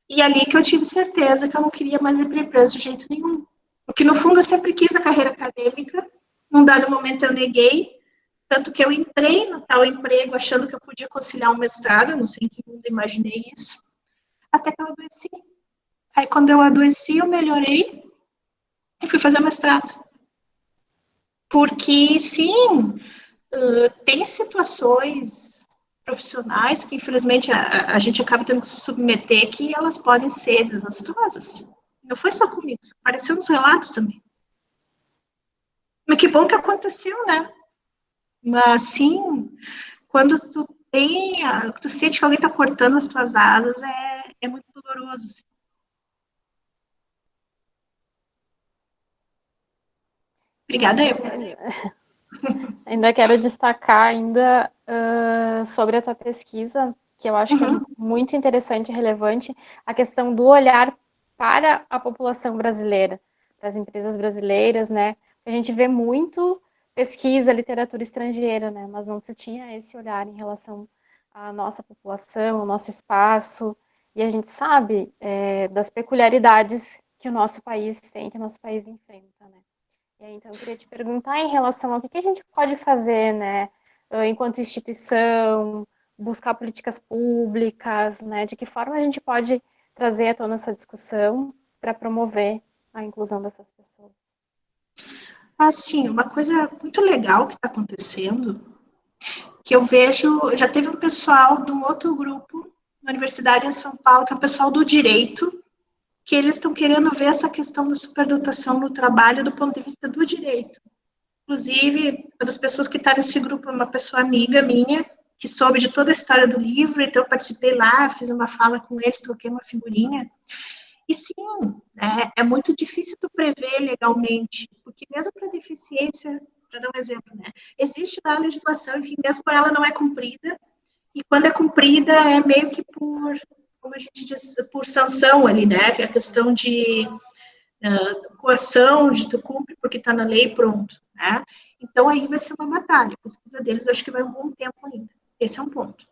E ali que eu tive certeza que eu não queria mais ir para a empresa de jeito nenhum. Porque, no fundo, eu sempre quis a carreira acadêmica, num dado momento eu neguei, tanto que eu entrei no tal emprego achando que eu podia conciliar um mestrado, não sei em que mundo imaginei isso, até que eu adoeci. Aí, quando eu adoeci, eu melhorei e fui fazer mestrado. Porque, sim, tem situações profissionais que, infelizmente, a gente acaba tendo que se submeter que elas podem ser desastrosas. Não foi só comigo, apareceu nos relatos também. Mas que bom que aconteceu, né? Mas, sim, quando tu sente que alguém está cortando as tuas asas, é muito doloroso. Assim. Obrigada, eu. Ainda quero destacar ainda sobre a tua pesquisa, que eu acho que é muito interessante e relevante, a questão do olhar para a população brasileira, para as empresas brasileiras, né? A gente vê muito pesquisa, literatura estrangeira, né? Mas não se tinha esse olhar em relação à nossa população, ao nosso espaço, e a gente sabe das peculiaridades que o nosso país tem, que o nosso país enfrenta, né? E aí, então, eu queria te perguntar em relação ao que a gente pode fazer, né, enquanto instituição, buscar políticas públicas, né, de que forma a gente pode trazer à tona essa discussão para promover a inclusão dessas pessoas. Assim, uma coisa muito legal que está acontecendo, que eu vejo, já teve um pessoal de um outro grupo na Universidade em São Paulo, que é o pessoal do direito, que eles estão querendo ver essa questão da superdotação no trabalho do ponto de vista do direito. Inclusive, uma das pessoas que está nesse grupo é uma pessoa amiga minha, que soube de toda a história do livro, então eu participei lá, fiz uma fala com eles, troquei uma figurinha. E sim, é muito difícil tu prever legalmente, porque mesmo para deficiência, para dar um exemplo, né, existe lá a legislação, enfim, mesmo ela não é cumprida, e quando é cumprida é meio que por, como a gente diz, por sanção ali, né, que é a questão de coação, de tu cumpre porque está na lei, pronto, né? Então aí vai ser uma batalha, a pesquisa deles acho que vai um bom tempo ainda, esse é um ponto.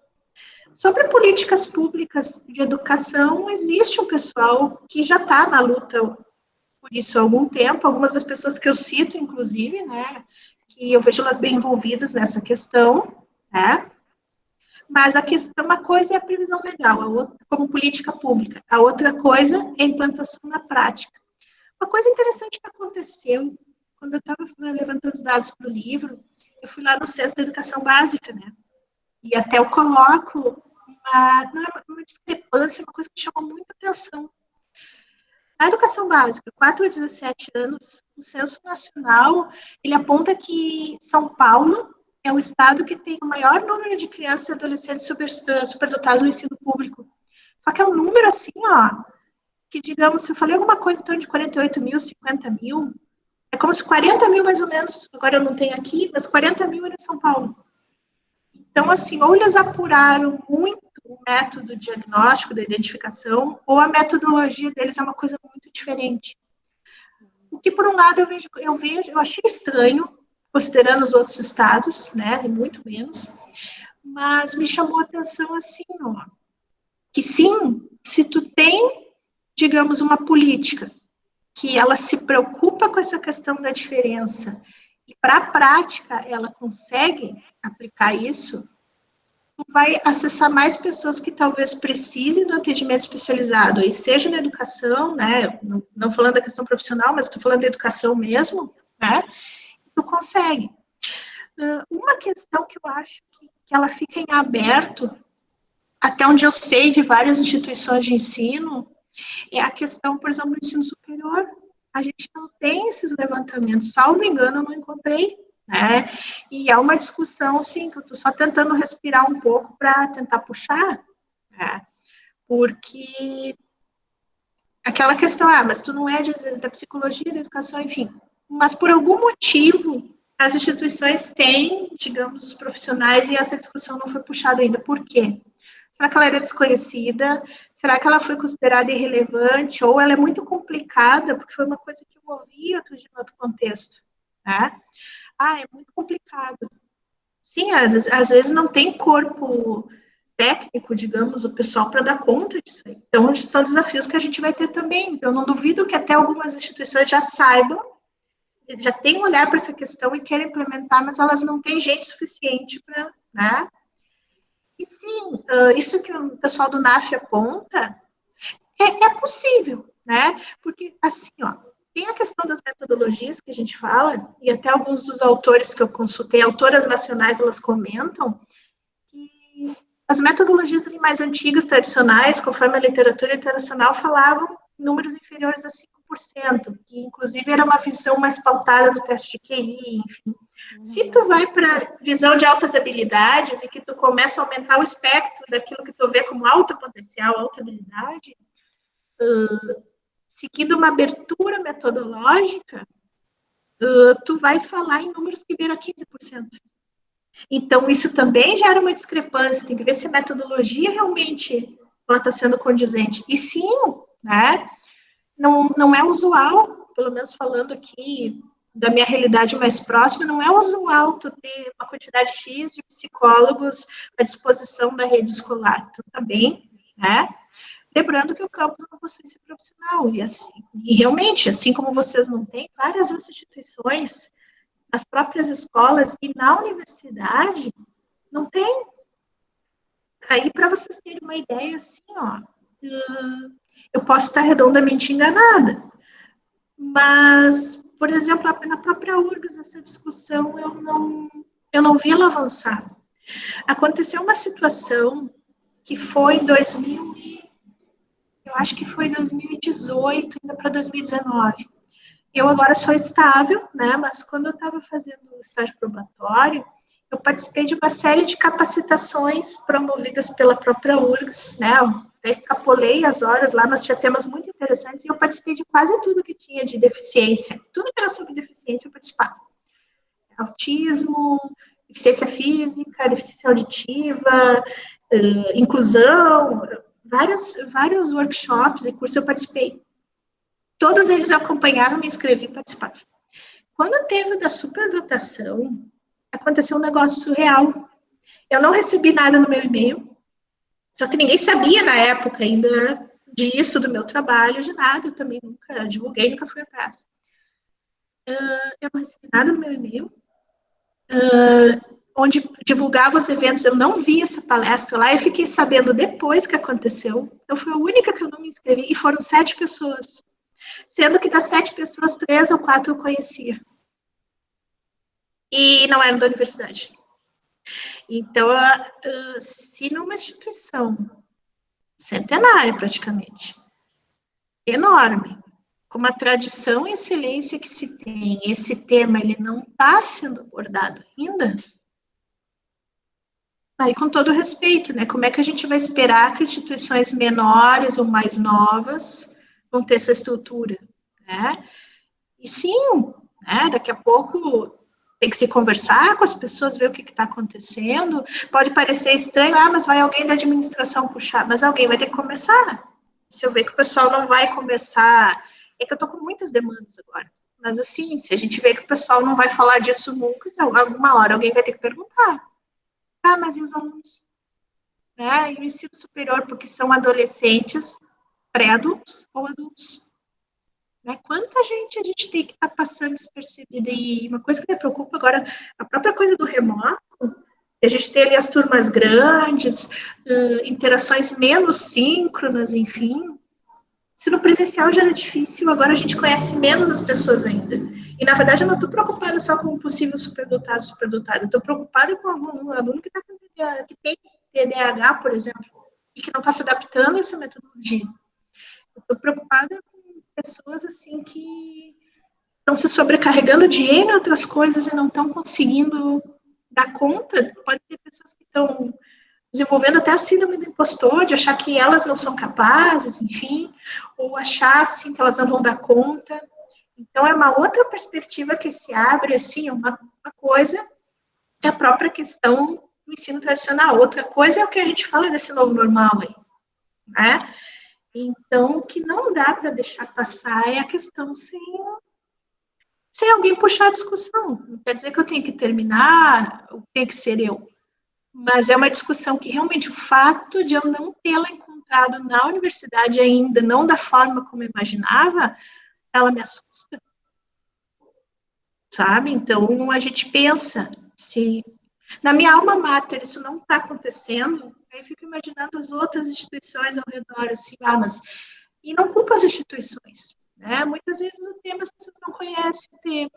Sobre políticas públicas de educação, existe um pessoal que já está na luta por isso há algum tempo, algumas das pessoas que eu cito, inclusive, né, que eu vejo elas bem envolvidas nessa questão, né, mas a questão, uma coisa é a previsão legal, a outra, como política pública, a outra coisa é a implantação na prática. Uma coisa interessante que aconteceu, quando eu estava levantando os dados para o livro, eu fui lá no CES da Educação Básica, né? E até eu coloco uma discrepância, uma coisa que chamou muita atenção. Na educação básica, 4 a 17 anos, o Censo Nacional, ele aponta que São Paulo é o estado que tem o maior número de crianças e adolescentes superdotados no ensino público. Só que é um número assim, ó, que, digamos, se eu falei alguma coisa em torno de 48 mil, 50 mil, como se 40 mil, mais ou menos, agora eu não tenho aqui, mas 40 mil era em São Paulo. Então, assim, ou eles apuraram muito o método diagnóstico da identificação, ou a metodologia deles é uma coisa muito diferente. O que, por um lado, eu achei estranho, considerando os outros estados, né, e muito menos, mas me chamou a atenção, assim, ó, que sim, se tu tem, digamos, uma política que ela se preocupa com essa questão da diferença, e para a prática ela consegue aplicar isso, tu vai acessar mais pessoas que talvez precisem do atendimento especializado, e seja na educação, né, não falando da questão profissional, mas estou falando da educação mesmo, né, tu consegue. Uma questão que eu acho que ela fica em aberto, até onde eu sei de várias instituições de ensino, é a questão, por exemplo, do ensino superior. A gente não tem esses levantamentos, salvo engano, eu não encontrei, né? E é uma discussão, sim, que eu estou só tentando respirar um pouco para tentar puxar, né? Porque aquela questão, mas tu não é da psicologia, da educação, enfim. Mas por algum motivo, as instituições têm, digamos, os profissionais e essa discussão não foi puxada ainda. Por quê? Será que ela era desconhecida? Será que ela foi considerada irrelevante? Ou ela é muito complicada? Porque foi uma coisa que eu ouvi em outro contexto, né? É muito complicado. Sim, às vezes não tem corpo técnico, digamos, o pessoal para dar conta disso aí. Então, são desafios que a gente vai ter também. Eu não duvido que até algumas instituições já saibam, já têm um olhar para essa questão e querem implementar, mas elas não têm gente suficiente para, né? E sim, isso que o pessoal do NAF aponta é possível, né? Porque, assim, ó, tem a questão das metodologias que a gente fala, e até alguns dos autores que eu consultei, autoras nacionais, elas comentam que as metodologias mais antigas, tradicionais, conforme a literatura internacional, falavam números inferiores a 5%, que inclusive era uma visão mais pautada do teste de QI, enfim. Se tu vai para visão de altas habilidades e que tu começa a aumentar o espectro daquilo que tu vê como alto potencial, alta habilidade, seguindo uma abertura metodológica, tu vai falar em números que viram a 15%. Então, isso também gera uma discrepância, tem que ver se a metodologia realmente está sendo condizente. E sim, né, não é usual, pelo menos falando aqui da minha realidade mais próxima, não é usual tu ter uma quantidade X de psicólogos à disposição da rede escolar. Tu tá bem, né? Lembrando que o campus não possui esse profissional, e realmente, assim como vocês não têm, várias outras instituições, as próprias escolas e na universidade, não tem. Aí, para vocês terem uma ideia, assim, ó, eu posso estar redondamente enganada, mas, por exemplo, na própria URGS, essa discussão, eu não vi ela avançar. Aconteceu uma situação que foi eu acho que foi 2018, ainda para 2019. Eu agora sou estável, né, mas quando eu estava fazendo o estágio probatório, eu participei de uma série de capacitações promovidas pela própria URGS, né, até extrapolei as horas lá, nós tínhamos temas muito interessantes, e eu participei de quase tudo que tinha de deficiência, tudo que era sobre deficiência eu participava. Autismo, deficiência física, deficiência auditiva, inclusão, vários workshops e cursos eu participei. Todos eles acompanharam, me inscrevi e participaram. Quando teve da superdotação, aconteceu um negócio surreal. Eu não recebi nada no meu e-mail, só que ninguém sabia na época ainda disso, do meu trabalho, de nada, eu também nunca divulguei, nunca fui atrás. Eu não recebi nada no meu e-mail, onde divulgava os eventos, eu não vi essa palestra lá, eu fiquei sabendo depois que aconteceu, eu fui a única que eu não me inscrevi, e foram 7 pessoas, sendo que das 7 pessoas, 3 ou 4 eu conhecia. E não eram da universidade. Então, se numa instituição centenária, praticamente, enorme, com uma tradição e excelência que se tem, esse tema ele não está sendo abordado ainda, aí com todo respeito, né, como é que a gente vai esperar que instituições menores ou mais novas vão ter essa estrutura, né? E sim, né, daqui a pouco tem que se conversar com as pessoas, ver o que está acontecendo. Pode parecer estranho, mas vai alguém da administração puxar, mas alguém vai ter que começar. Se eu ver que o pessoal não vai começar, é que eu estou com muitas demandas agora, mas assim, se a gente vê que o pessoal não vai falar disso nunca, alguma hora alguém vai ter que perguntar. Mas e os alunos? E o ensino superior, porque são adolescentes, pré-adultos ou adultos. Quanta gente a gente tem que estar passando despercebida? E uma coisa que me preocupa agora, a própria coisa do remoto, a gente tem ali as turmas grandes, interações menos síncronas, enfim. Se no presencial já era difícil, agora a gente conhece menos as pessoas ainda. E, na verdade, eu não estou preocupada só com o possível superdotado. Eu estou preocupada com algum aluno que tem TDAH, por exemplo, e que não está se adaptando a essa metodologia. Eu estou preocupada com pessoas assim que estão se sobrecarregando de N outras coisas e não estão conseguindo dar conta. Pode ter pessoas que estão desenvolvendo até a síndrome do impostor, de achar que elas não são capazes, enfim, ou achar assim que elas não vão dar conta. Então é uma outra perspectiva que se abre, assim, uma coisa é a própria questão do ensino tradicional, outra coisa é o que a gente fala desse novo normal aí, né? Então, o que não dá para deixar passar é a questão sem alguém puxar a discussão. Não quer dizer que eu tenho que terminar, tem que ser eu. Mas é uma discussão que realmente o fato de eu não tê-la encontrado na universidade ainda, não da forma como eu imaginava, ela me assusta. Sabe? Então, a gente pensa, se na minha alma mater isso não está acontecendo, aí eu fico imaginando as outras instituições ao redor, assim, e não culpa as instituições, né? Muitas vezes o tema, as pessoas não conhecem o tema,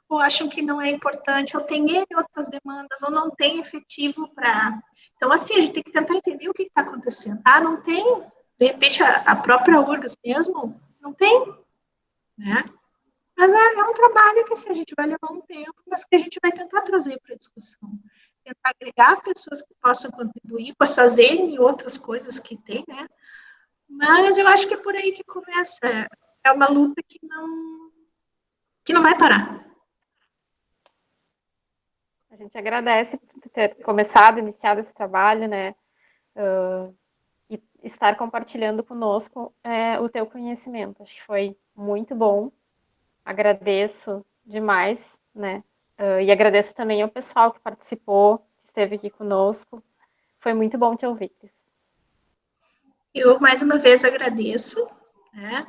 ou acham que não é importante, ou tem N outras demandas, ou não tem efetivo para... Então, assim, a gente tem que tentar entender o que está acontecendo. Não tem? De repente, a própria URGS mesmo não tem, né? Mas é um trabalho que assim, a gente vai levar um tempo, mas que a gente vai tentar trazer para a discussão. Tentar agregar pessoas que possam contribuir com as suas N e outras coisas que tem, né? Mas eu acho que é por aí que começa. É uma luta que não vai parar. A gente agradece por ter começado, iniciado esse trabalho, né? E estar compartilhando conosco o teu conhecimento. Acho que foi muito bom. Agradeço demais, né? E agradeço também ao pessoal que participou, que esteve aqui conosco. Foi muito bom te ouvir, Cris. Eu, mais uma vez, agradeço, né,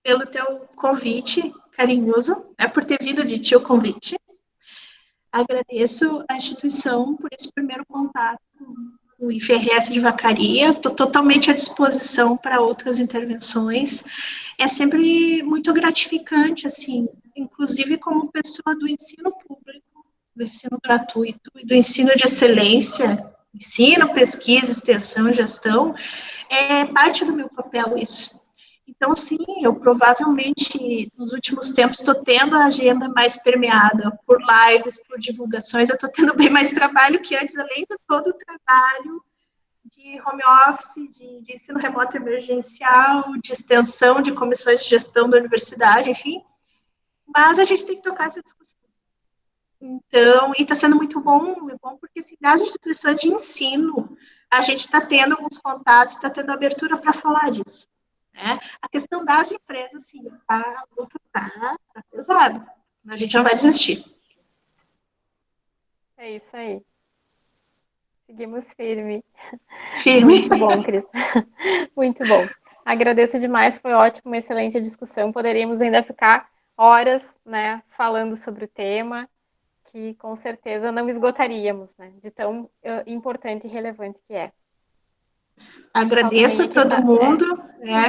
pelo teu convite carinhoso, por ter vindo de ti o convite. Agradeço a instituição por esse primeiro contato com o IFRS de Vacaria. Estou totalmente à disposição para outras intervenções. É sempre muito gratificante, assim, inclusive como pessoa do ensino público, do ensino gratuito e do ensino de excelência, ensino, pesquisa, extensão, gestão, é parte do meu papel isso. Então, sim, eu provavelmente, nos últimos tempos, estou tendo a agenda mais permeada por lives, por divulgações, eu estou tendo bem mais trabalho que antes, além de todo o trabalho de home office, de ensino remoto emergencial, de extensão, de comissões de gestão da universidade, enfim, mas a gente tem que tocar essa discussão. Então, e está sendo muito bom, é bom porque assim, nas instituições de ensino, a gente está tendo alguns contatos, está tendo abertura para falar disso. Né? A questão das empresas, sim, a luta está pesada. A gente não vai desistir. É isso aí. Seguimos firme. Firme. Muito bom, Cris. Muito bom. Agradeço demais, foi ótimo, uma excelente discussão. Poderíamos ainda ficar horas, né, falando sobre o tema, que com certeza não esgotaríamos, né, de tão importante e relevante que é. Agradeço a todo mundo,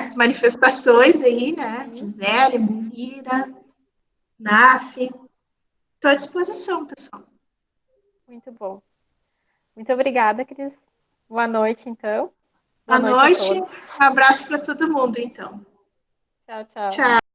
as manifestações aí, né? Gisele, Munira, NAF. Estou à disposição, pessoal. Muito bom. Muito obrigada, Cris. Boa noite, então. Boa noite. Um abraço para todo mundo, então. Tchau, tchau. Tchau.